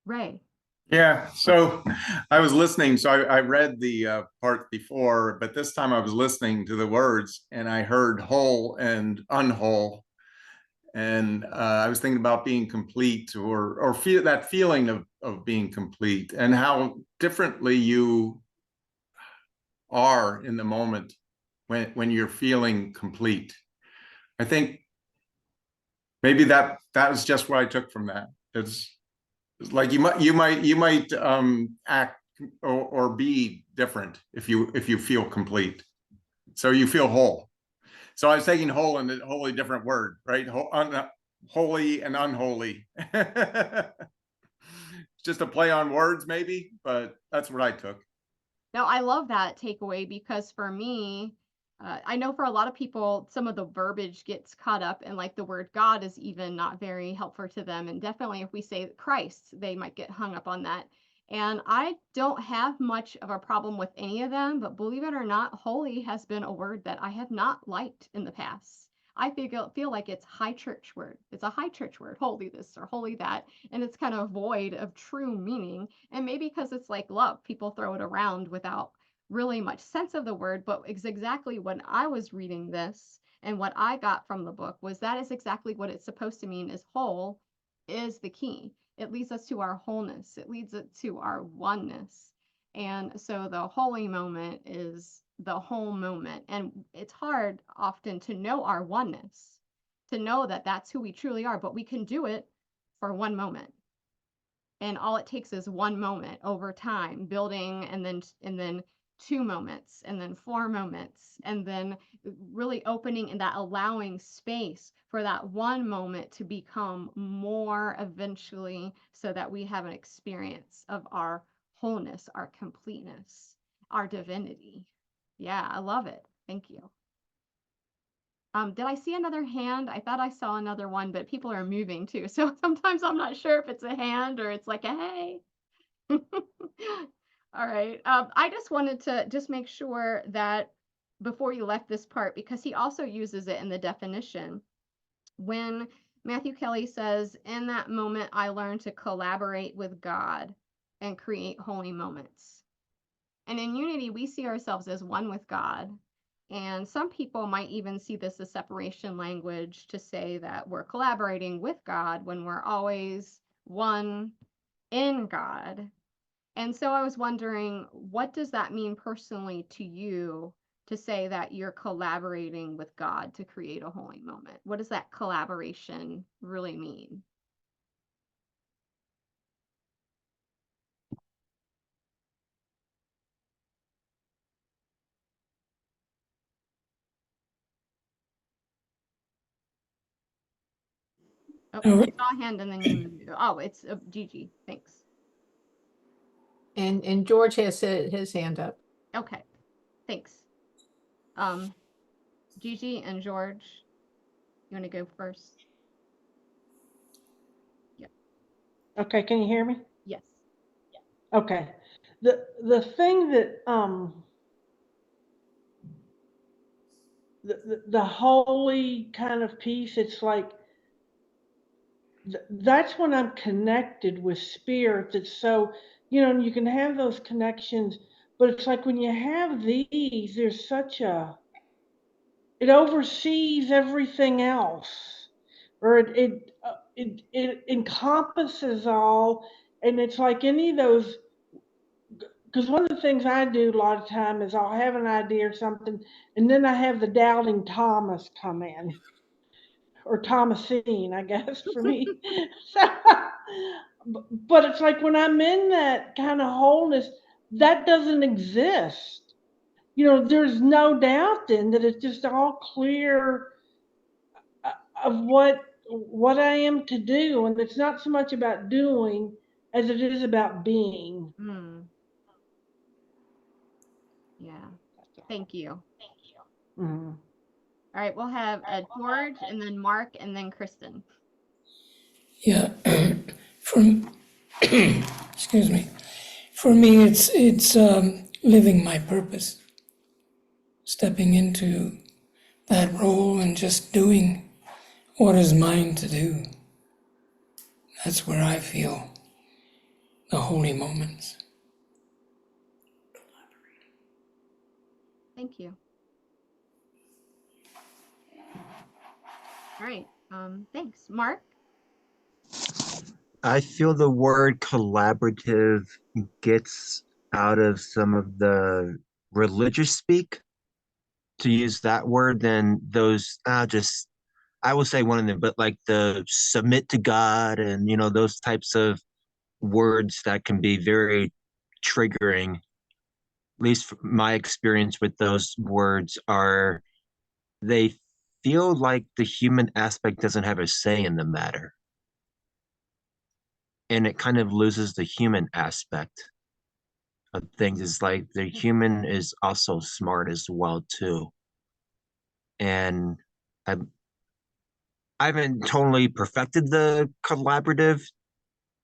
Speaker 1: Ray.
Speaker 10: Yeah, so I was listening. So I read the part before, but this time I was listening to the words and I heard whole and unwhole. And I was thinking about being complete, or feel that feeling of being complete, and how differently you are in the moment when you're feeling complete. I think maybe that was just what I took from that. It's Like you might act or be different if you feel complete. So you feel whole. So I was taking whole in a wholly different word, right? Holy and unholy. Just a play on words, maybe, but that's what I took.
Speaker 1: No, I love that takeaway because for me, I know for a lot of people, some of the verbiage gets caught up and like the word God is even not very helpful to them. And definitely if we say Christ, they might get hung up on that. And I don't have much of a problem with any of them, but believe it or not, holy has been a word that I have not liked in the past. I feel like it's high church word. It's a high church word, holy this or holy that, and it's kind of void of true meaning. And maybe because it's like love, people throw it around without really much sense of the word, but it's exactly when I was reading this and what I got from the book was that is exactly what it's supposed to mean is whole is the key. It leads us to our wholeness. It leads it to our oneness. And so the holy moment is the whole moment. And it's hard often to know our oneness, to know that that's who we truly are, but we can do it for one moment. And all it takes is one moment over time, building and then 2 moments and then 4 moments and then really opening and that allowing space for that one moment to become more eventually so that we have an experience of our wholeness, our completeness, our divinity. Yeah, I love it. Thank you. Did I see another hand? I thought I saw another one, but people are moving too. So sometimes I'm not sure if it's a hand or it's like a hey. All right. I just wanted to just make sure that before you left this part, because he also uses it in the definition. When Matthew Kelly says, in that moment, I learned to collaborate with God and create holy moments. And in unity, we see ourselves as one with God. And some people might even see this as separation language to say that we're collaborating with God when we're always one in God. And so I was wondering, what does that mean personally to you to say that you're collaborating with God to create a holy moment? What does that collaboration really mean? Oh, I saw a hand and then you, oh, it's Gigi. Thanks.
Speaker 9: And George has his hand up.
Speaker 1: Okay, thanks. Gigi and George, you want to go first? Yep.
Speaker 8: Okay, can you hear me?
Speaker 1: Yes.
Speaker 8: Okay. The thing that the holy kind of piece, it's like that's when I'm connected with spirit. It's so, you can have those connections, but it's like when you have these, there's such it oversees everything else, or it encompasses all, and it's like any of those. Because one of the things I do a lot of time is I'll have an idea or something, and then I have the doubting Thomas come in, or Thomasine, I guess, for me. But it's like when I'm in that kind of wholeness, that doesn't exist. There's no doubt then that it's just all clear of what I am to do, and it's not so much about doing as it is about being.
Speaker 1: Yeah. Thank you.
Speaker 8: Mm-hmm.
Speaker 1: All right, we'll have George and then Mark and then Kristen.
Speaker 15: Yeah, from excuse me. For me, it's living my purpose, stepping into that role and just doing what is mine to do. That's where I feel the holy moments.
Speaker 1: Thank you. All right. Thanks. Mark?
Speaker 12: I feel the word collaborative gets out of some of the religious speak, to use that word, than those I will say one of them, but like the submit to God and those types of words that can be very triggering. At least my experience with those words are they feel like the human aspect doesn't have a say in the matter. And it kind of loses the human aspect of things. It's like the human is also smart as well too. And I haven't totally perfected the collaborative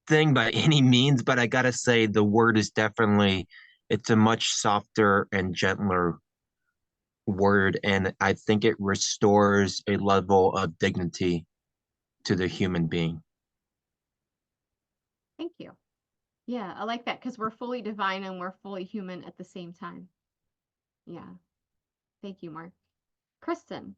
Speaker 12: thing by any means, but I gotta say the word is definitely it's a much softer and gentler word, and I think it restores a level of dignity to the human being.
Speaker 1: Thank you. Yeah, I like that because we're fully divine and we're fully human at the same time. Yeah. Thank you, Mark. Kristen.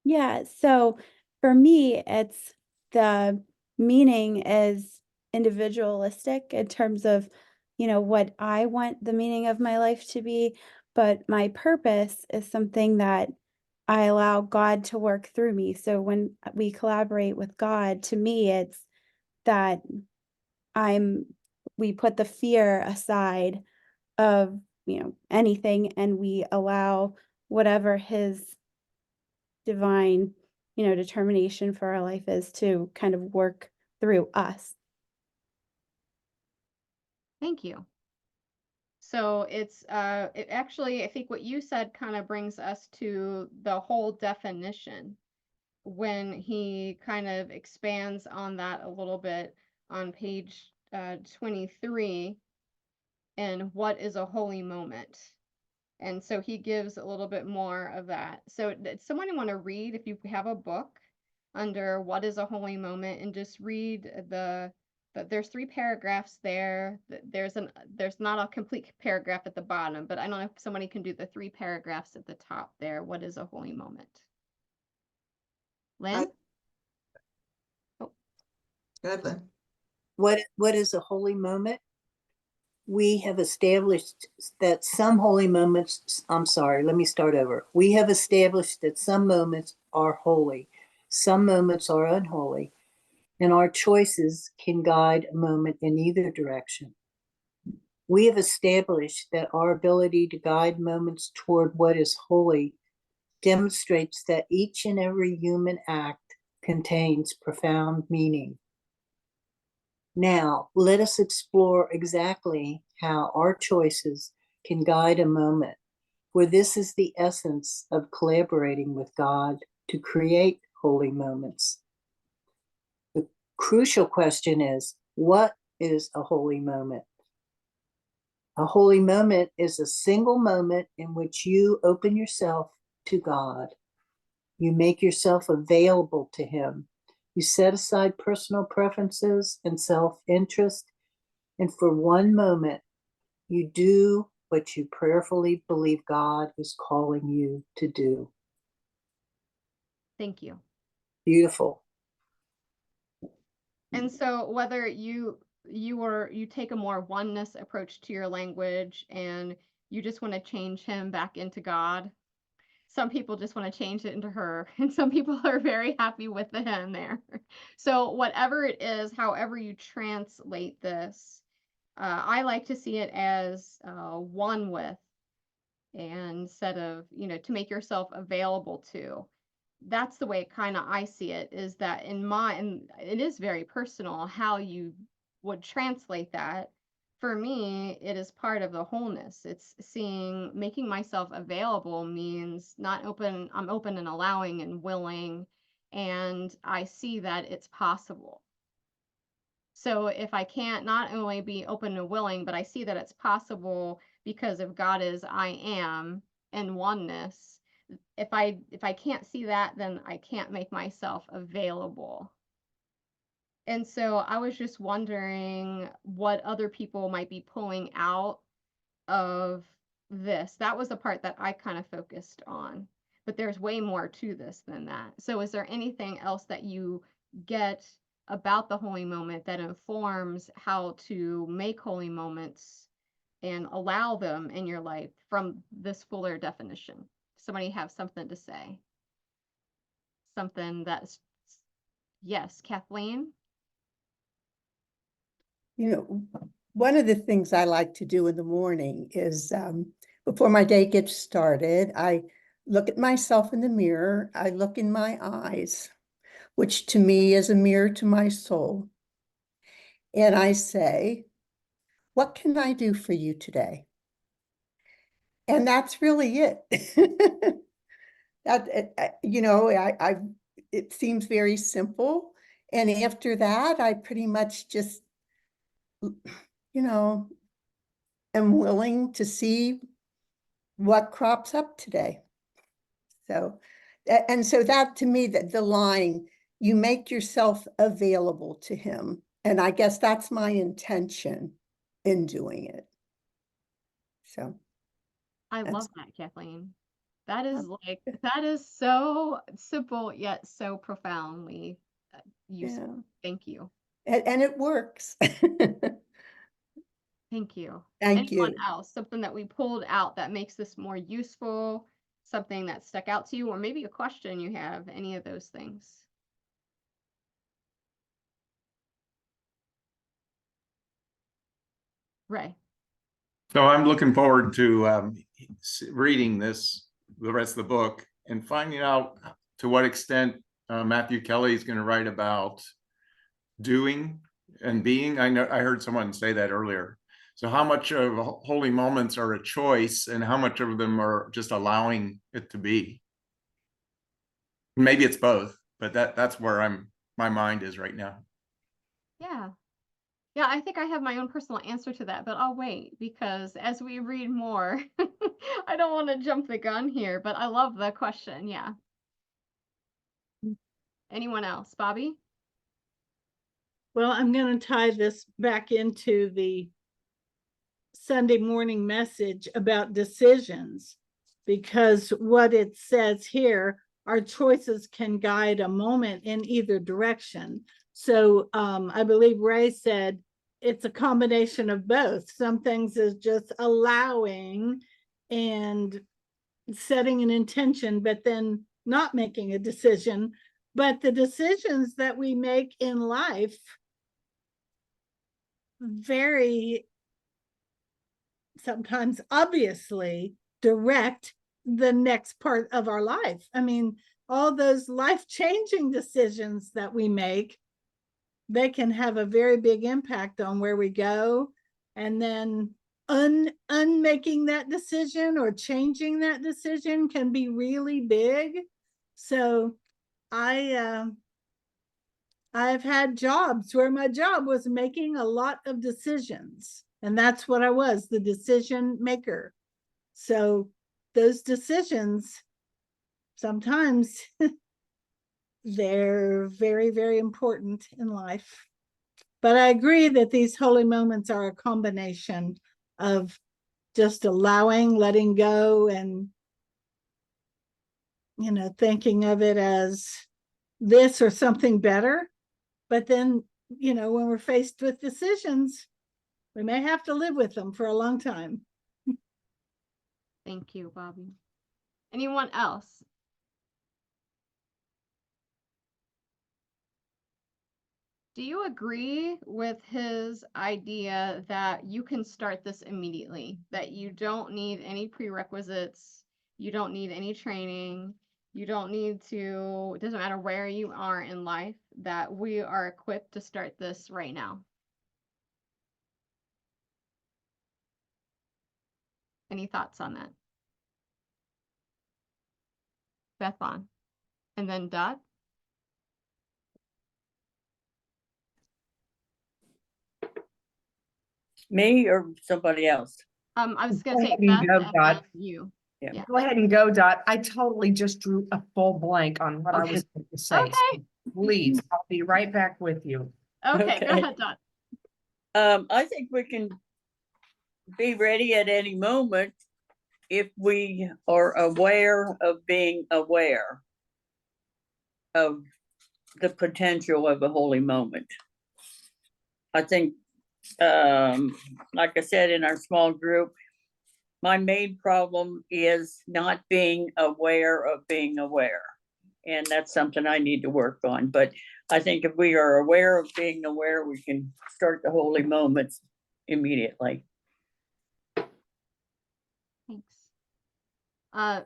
Speaker 16: Yeah, so for me, it's the meaning is individualistic in terms of, what I want the meaning of my life to be, but my purpose is something that I allow God to work through me. So when we collaborate with God, to me, it's that we put the fear aside of, anything, and we allow whatever his divine, determination for our life is to kind of work through us.
Speaker 1: Thank you. So it actually, I think what you said kind of brings us to the whole definition when he kind of expands on that a little bit on page 23 and what is a holy moment. And so he gives a little bit more of that. So does someone want to read, if you have a book, under what is a holy moment, and just read there's 3 paragraphs there. There's not a complete paragraph at the bottom, but I don't know if somebody can do the 3 paragraphs at the top there. What is a holy moment? Lynn?
Speaker 2: Go ahead, Lynn. What is a holy moment? We have established that some holy moments, I'm sorry, let me start over. We have established that some moments are holy, some moments are unholy, and our choices can guide a moment in either direction. We have established that our ability to guide moments toward what is holy demonstrates that each and every human act contains profound meaning. Now, let us explore exactly how our choices can guide a moment, for this is the essence of collaborating with God to create holy moments. The crucial question is, what is a holy moment? A holy moment is a single moment in which you open yourself to God. You make yourself available to Him. You set aside personal preferences and self-interest, and for one moment, you do what you prayerfully believe God is calling you to do.
Speaker 1: Thank you.
Speaker 2: Beautiful.
Speaker 1: And so whether you take a more oneness approach to your language and you just want to change him back into God, some people just want to change it into her, and some people are very happy with the him there. So whatever it is, however you translate this, I like to see it as one with, and instead of, to make yourself available to. That's the way kind of I see it, is that and it is very personal how you would translate that. For me, it is part of the wholeness. It's making myself available means I'm open and allowing and willing, and I see that it's possible. So if I can't not only be open and willing, but I see that it's possible because of God is I am and oneness. If I can't see that, then I can't make myself available. And so I was just wondering what other people might be pulling out of this. That was the part that I kind of focused on. But there's way more to this than that. So is there anything else that you get about the holy moment that informs how to make holy moments and allow them in your life from this fuller definition? Somebody have something to say? Something that's, yes, Kathleen?
Speaker 17: You know, one of the things I like to do in the morning is before my day gets started, I look at myself in the mirror, I look in my eyes, which to me is a mirror to my soul. And I say, what can I do for you today? And that's really it. It seems very simple. And after that, I pretty much just, am willing to see what crops up today. So, and so that to me, that the line, you make yourself available to him. And I guess that's my intention in doing it. So.
Speaker 1: I love that, Kathleen. That is so simple yet so profoundly useful.
Speaker 17: Yeah.
Speaker 1: Thank you.
Speaker 17: And it works.
Speaker 1: Thank you.
Speaker 17: Thank
Speaker 1: Anyone
Speaker 17: you.
Speaker 1: else? Something that we pulled out that makes this more useful, something that stuck out to you, or maybe a question you have, any of those things. Ray.
Speaker 10: So I'm looking forward to reading the rest of the book, and finding out to what extent Matthew Kelly is going to write about doing and being. I heard someone say that earlier. So how much of holy moments are a choice, and how much of them are just allowing it to be? Maybe it's both, but that's where my mind is right now.
Speaker 1: Yeah. Yeah, I think I have my own personal answer to that, but I'll wait, because as we read more, I don't want to jump the gun here, but I love the question. Yeah. Anyone else? Bobby?
Speaker 3: Well, I'm going to tie this back into the Sunday morning message about decisions, because what it says here, our choices can guide a moment in either direction. So I believe Ray said it's a combination of both. Some things is just allowing and setting an intention, but then not making a decision. But the decisions that we make in life very sometimes obviously direct the next part of our life. I mean, all those life-changing decisions that we make, they can have a very big impact on where we go. And then unmaking that decision or changing that decision can be really big. So I've had jobs where my job was making a lot of decisions, and that's what I was, the decision maker. So those decisions, sometimes they're very, very important in life. But I agree that these holy moments are a combination of just allowing, letting go, and, thinking of it as this or something better. But then, when we're faced with decisions, we may have to live with them for a long time.
Speaker 1: Thank you, Bobby. Anyone else? Do you agree with his idea that you can start this immediately, that you don't need any prerequisites, you don't need any training, you don't need to, it doesn't matter where you are in life, that we are equipped to start this right now? Any thoughts on that? Bethan. And then Dot.
Speaker 7: Me or somebody else?
Speaker 1: I was gonna say
Speaker 14: Go ahead and
Speaker 1: Beth
Speaker 14: go,
Speaker 1: and
Speaker 14: Dot.
Speaker 1: then you.
Speaker 7: Yeah.
Speaker 14: Go ahead and go, Dot. I totally just drew a full blank on what I
Speaker 7: Okay.
Speaker 14: was going to say.
Speaker 1: Okay.
Speaker 14: So please, I'll be right back with you.
Speaker 1: Okay, go ahead, Dot.
Speaker 7: I think we can be ready at any moment if we are aware of being aware of the potential of a holy moment. I think, like I said in our small group, my main problem is not being aware of being aware. And that's something I need to work on. But I think if we are aware of being aware, we can start the holy moments immediately.
Speaker 1: Thanks.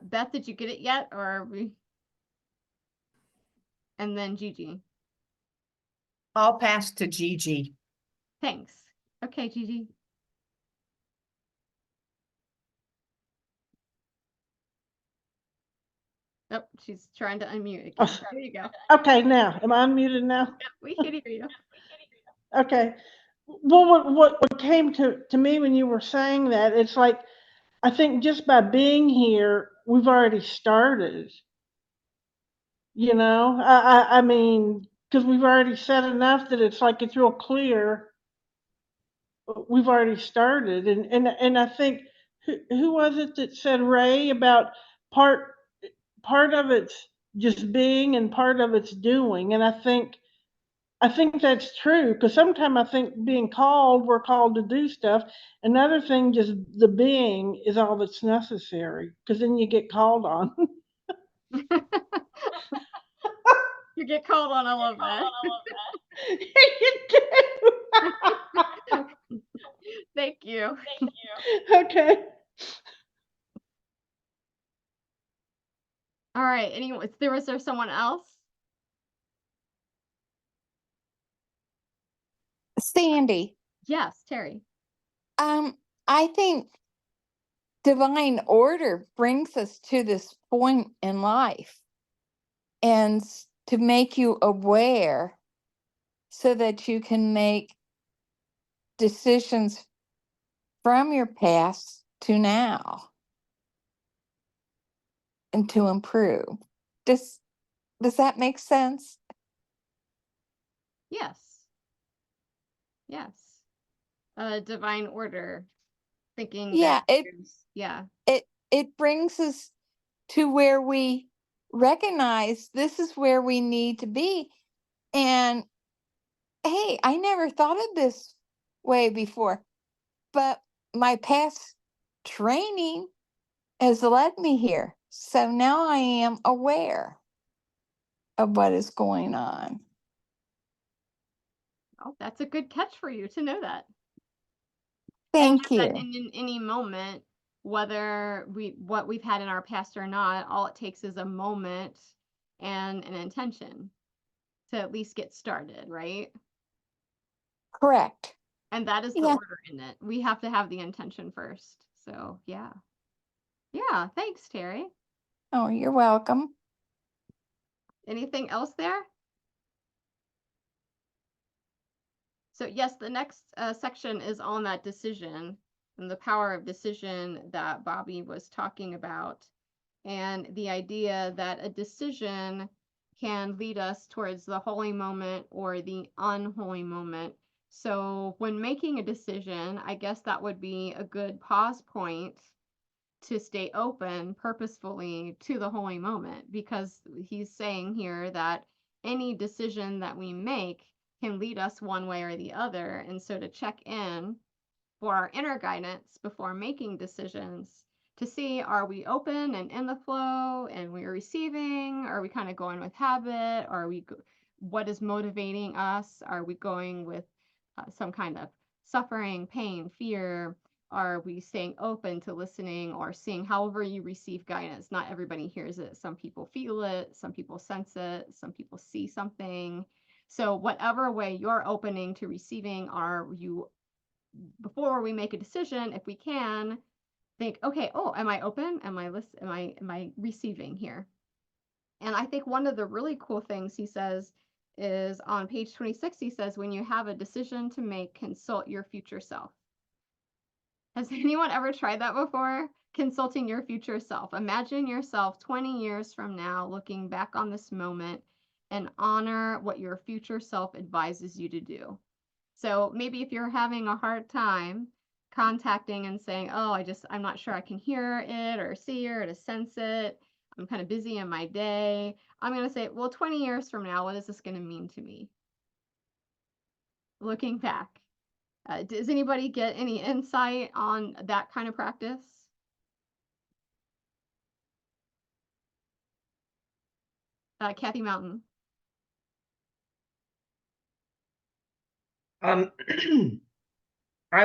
Speaker 1: Beth, did you get it yet, or are we? And then Gigi.
Speaker 14: I'll pass to Gigi.
Speaker 1: Thanks. Okay, Gigi. Oh, she's trying to unmute again.
Speaker 18: Oh.
Speaker 1: There you go.
Speaker 18: Okay, now, am I unmuted now?
Speaker 1: We can hear you.
Speaker 18: Okay. Well, what came to me when you were saying that, it's like, I think just by being here, we've already started. You know, I mean, because we've already said enough that it's like it's real clear. We've already started, and I think who was it that said, Ray, about part of it's just being and part of it's doing, and I think that's true, because sometimes I think we're called to do stuff. Another thing, just the being is all that's necessary, because then you get called on.
Speaker 1: You get called on, I love that.
Speaker 18: You do.
Speaker 1: Thank you.
Speaker 18: Okay.
Speaker 1: All right. Anyone? Was there someone else?
Speaker 19: Sandy.
Speaker 1: Yes, Terry.
Speaker 19: I think divine order brings us to this point in life and to make you aware so that you can make decisions from your past to now and to improve. Does that make sense?
Speaker 1: Yes. Yes. Divine order. Thinking
Speaker 19: Yeah,
Speaker 1: that yeah.
Speaker 19: It brings us to where we recognize this is where we need to be. And hey, I never thought of this way before, but my past training has led me here. So now I am aware of what is going on.
Speaker 1: Oh, that's a good catch for you to know that.
Speaker 19: Thank you.
Speaker 1: That in any moment, whether what we've had in our past or not, all it takes is a moment and an intention to at least get started, right?
Speaker 19: Correct.
Speaker 1: And that is the order in it. We have to have the intention first. So yeah. Yeah, thanks, Terry.
Speaker 19: Oh, you're welcome.
Speaker 1: Anything else there? So yes, the next section is on that decision and the power of decision that Bobby was talking about, and the idea that a decision can lead us towards the holy moment or the unholy moment. So when making a decision, I guess that would be a good pause point to stay open purposefully to the holy moment, because he's saying here that any decision that we make can lead us one way or the other. And so to check in for our inner guidance before making decisions to see, are we open and in the flow and we're receiving? Are we kind of going with habit? Are we, what is motivating us? Are we going with some kind of suffering, pain, fear? Are we staying open to listening or seeing? However you receive guidance? Not everybody hears it. Some people feel it, some people sense it, some people see something. So whatever way you're opening to receiving, are you, before we make a decision, if we can, think, okay, oh, am I open? Am I receiving here? And I think one of the really cool things he says is on page 26, he says, when you have a decision to make, consult your future self. Has anyone ever tried that before? Consulting your future self. Imagine yourself 20 years from now looking back on this moment and honor what your future self advises you to do. So maybe if you're having a hard time contacting and saying, oh, I'm not sure I can hear it or see it or to sense it, I'm kind of busy in my day, I'm going to say, well, 20 years from now, what is this going to mean to me? Looking back. Does anybody get any insight on that kind of practice? Kathy Mountain.
Speaker 6: I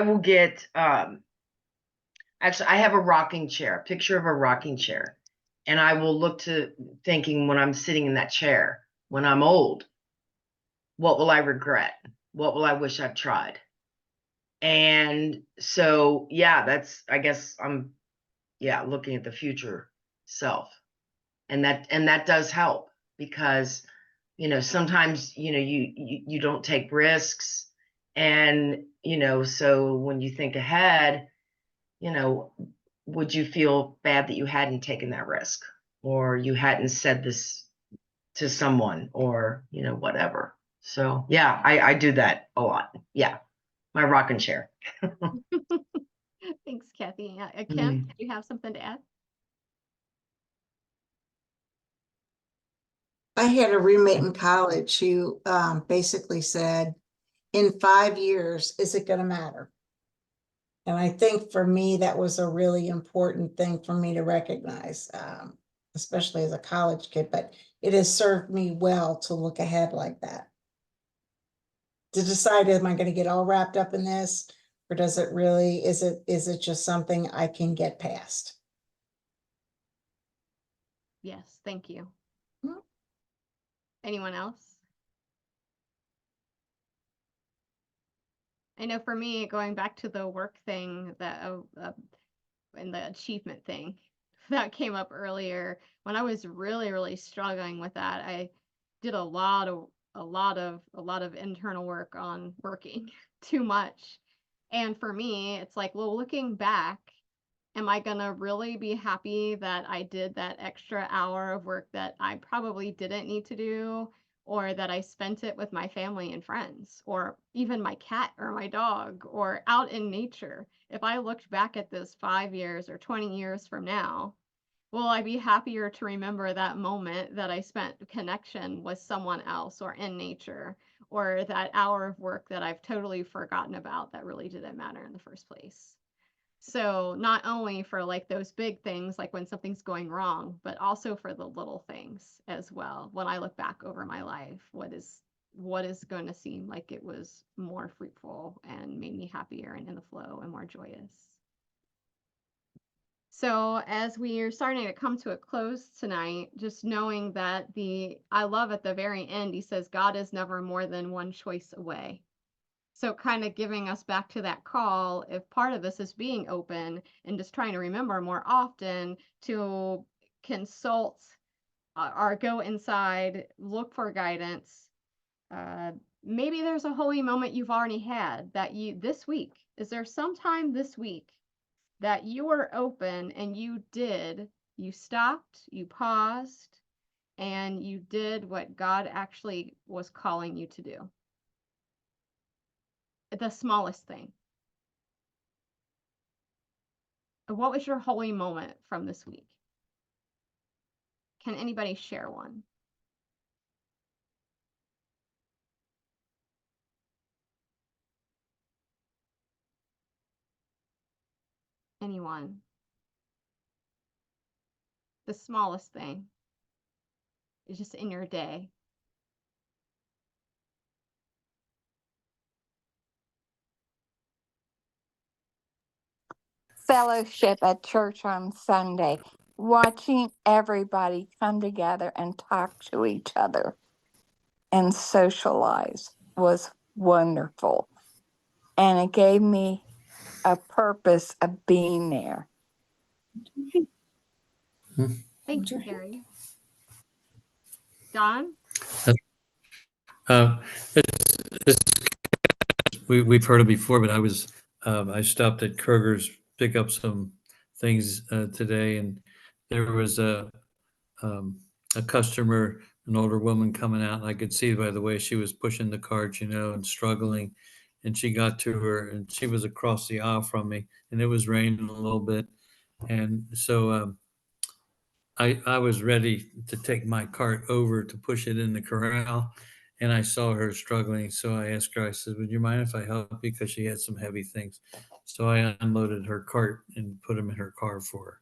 Speaker 6: will get, actually, I have a rocking chair, a picture of a rocking chair. And I will look to thinking when I'm sitting in that chair, when I'm old, what will I regret? What will I wish I'd tried? And so, yeah, that's, I guess I'm, yeah, looking at the future self. And that does help because, you know, sometimes, you know, you don't take risks. And, you know, so when you think ahead, you know, would you feel bad that you hadn't taken that risk or you hadn't said this to someone or, you know, whatever. So yeah, I do that a lot. Yeah. My rocking chair.
Speaker 1: Thanks, Kathy. Kim, did you have something to add?
Speaker 8: I had a roommate in college who basically said, in 5 years, is it going to matter? And I think for me, that was a really important thing for me to recognize, especially as a college kid, but it has served me well to look ahead like that. To decide, am I going to get all wrapped up in this? Or does it really, is it just something I can get past?
Speaker 1: Yes, thank you.
Speaker 8: Hmm.
Speaker 1: Anyone else? I know for me, going back to the work thing that and the achievement thing that came up earlier, when I was really struggling with that, I did a lot of internal work on working too much. And for me, it's like, well, looking back, am I gonna really be happy that I did that extra hour of work that I probably didn't need to do, or that I spent it with my family and friends, or even my cat or my dog, or out in nature? If I looked back at this 5 years or 20 years from now, will I be happier to remember that moment that I spent connection with someone else or in nature, or that hour of work that I've totally forgotten about that really didn't matter in the first place? So not only for like those big things, like when something's going wrong, but also for the little things as well. When I look back over my life, what is going to seem like it was more fruitful and made me happier and in the flow and more joyous. So as we are starting to come to a close tonight, just knowing that I love at the very end, he says, God is never more than one choice away. So kind of giving us back to that call, if part of this is being open and just trying to remember more often to consult or go inside, look for guidance. Maybe there's a holy moment you've already had that this week. Is there some time this week that you were open and you stopped, you paused, and you did what God actually was calling you to do? The smallest thing. What was your holy moment from this week? Can anybody share one? Anyone? The smallest thing is just in your day.
Speaker 19: Fellowship at church on Sunday, watching everybody come together and talk to each other and socialize was wonderful. And it gave me a purpose of being there.
Speaker 1: Thank you, Harry. Don?
Speaker 20: We've heard it before, but I stopped at Kroger's to pick up some things today, and there was a customer, an older woman coming out, and I could see by the way she was pushing the cart, and struggling. And she got to her, and she was across the aisle from me, and it was raining a little bit, and so I was ready to take my cart over to push it in the corral, and I saw her struggling. So I asked her, I said, would you mind if I help you? Because she had some heavy things. So I unloaded her cart and put them in her car for her.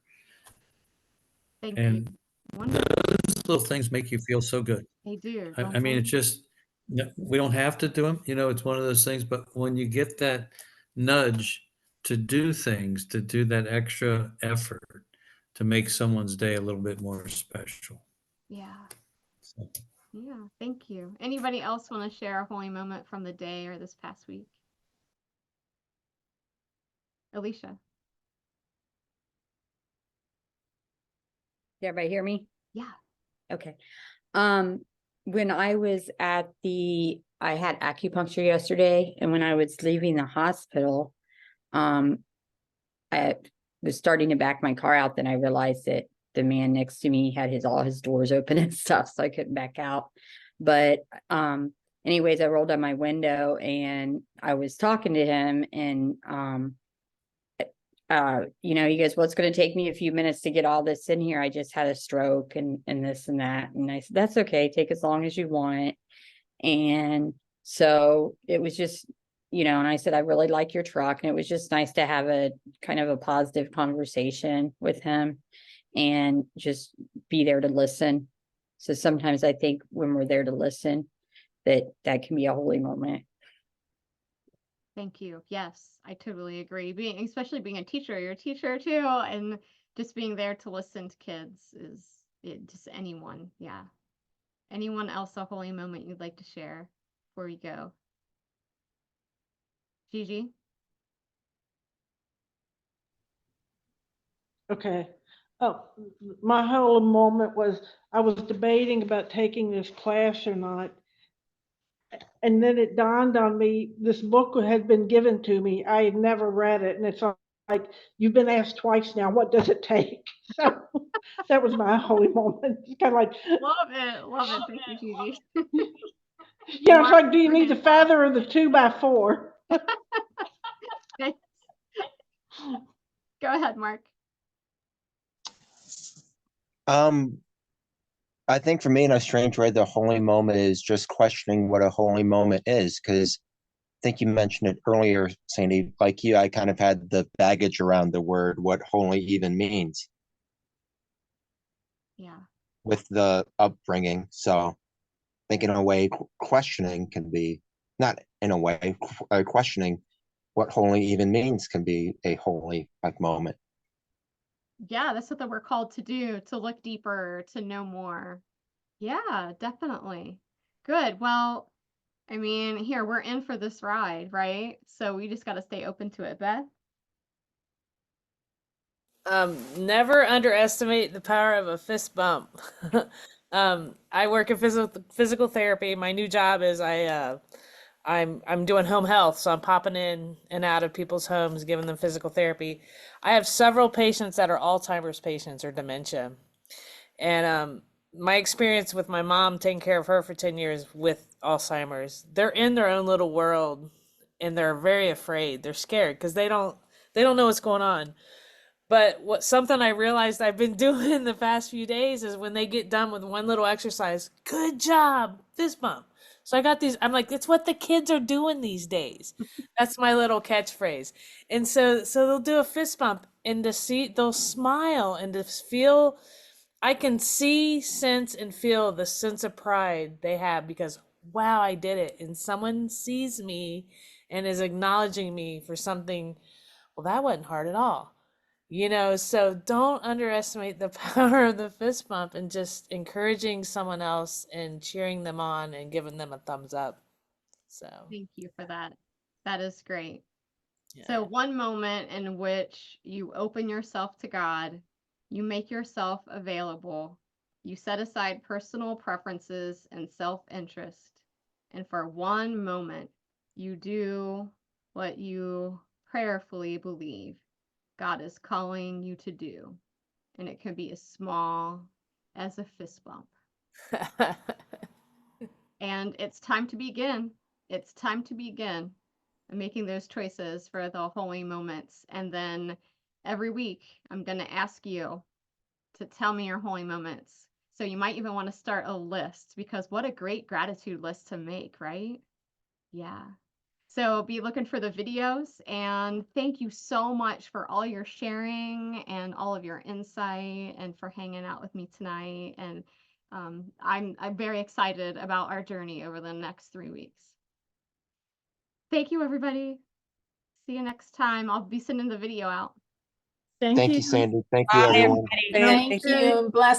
Speaker 1: Thank
Speaker 20: And
Speaker 1: you. Wonderful.
Speaker 20: little things make you feel so good.
Speaker 1: They do,
Speaker 20: I
Speaker 1: don't
Speaker 20: mean,
Speaker 1: they?
Speaker 20: it's just, we don't have to do them, it's one of those things, but when you get that nudge to do things, to do that extra effort to make someone's day a little bit more special.
Speaker 1: Yeah. Yeah, thank you. Anybody else want to share a holy moment from the day or this past week? Alicia.
Speaker 21: Did everybody hear me?
Speaker 1: Yeah.
Speaker 21: Okay. When I was I had acupuncture yesterday, and when I was leaving the hospital, I was starting to back my car out, then I realized that the man next to me had all his doors open and stuff, so I couldn't back out. But anyways, I rolled down my window and I was talking to him, and he goes, well, it's going to take me a few minutes to get all this in here. I just had a stroke and this and that. And I said, that's okay. Take as long as you want. And so it was just, and I said, I really like your truck. And it was just nice to have a kind of a positive conversation with him and just be there to listen. So sometimes I think when we're there to listen, that can be a holy moment.
Speaker 1: Thank you. Yes, I totally agree. Especially being a teacher, you're a teacher too, and just being there to listen to kids just anyone. Yeah. Anyone else a holy moment you'd like to share before we go? Gigi?
Speaker 18: Okay. Oh, my whole moment was I was debating about taking this class or not. And then it dawned on me, this book had been given to me. I had never read it. And it's like, you've been asked twice now, what does it take? So that was my holy moment. It's kind of like,
Speaker 1: Love it. Love it. Thank you, Gigi.
Speaker 18: yeah, it's like, do you need the feather or the 2x4?
Speaker 1: Go ahead, Mark.
Speaker 12: I think for me, in a strange way, the holy moment is just questioning what a holy moment is, because I think you mentioned it earlier, Sandy. Like you, I kind of had the baggage around the word, what holy even means.
Speaker 1: Yeah.
Speaker 12: With the upbringing. So I think in a way, questioning can be, not in a way, questioning what holy even means can be a holy moment.
Speaker 1: Yeah, that's what we're called to do, to look deeper, to know more. Yeah, definitely. Good. Well, I mean, here, we're in for this ride, right? So we just got to stay open to it. Beth?
Speaker 11: Never underestimate the power of a fist bump. I work in physical therapy. My new job is I'm doing home health, so I'm popping in and out of people's homes, giving them physical therapy. I have several patients that are Alzheimer's patients or dementia, and my experience with my mom taking care of her for 10 years with Alzheimer's, they're in their own little world, and they're very afraid. They're scared because they don't know what's going on. But something I realized I've been doing the past few days is when they get done with one little exercise, good job, fist bump. So I got these, I'm like, it's what the kids are doing these days. That's my little catchphrase. And so they'll do a fist bump, and they'll smile and to feel, I can see, sense, and feel the sense of pride they have because, wow, I did it. And someone sees me and is acknowledging me for something. Well, that wasn't hard at all. So don't underestimate the power of the fist bump and just encouraging someone else and cheering them on and giving them a thumbs up. So
Speaker 1: Thank you for that. That is great.
Speaker 11: Yeah.
Speaker 1: So one moment in which you open yourself to God, you make yourself available, you set aside personal preferences and self-interest, and for one moment, you do what you prayerfully believe God is calling you to do. And it can be as small as a fist bump. And it's time to begin. It's time to begin making those choices for the holy moments. And then every week, I'm going to ask you to tell me your holy moments. So you might even want to start a list, because what a great gratitude list to make, right? Yeah. So be looking for the videos, and thank you so much for all your sharing and all of your insight and for hanging out with me tonight. And I'm very excited about our journey over the next 3 weeks. Thank you, everybody. See you next time. I'll be sending the video out.
Speaker 8: Thank
Speaker 12: Thank you, Sandy. Thank you,
Speaker 21: Bye,
Speaker 12: everyone.
Speaker 21: everybody.
Speaker 9: Thank you. Bless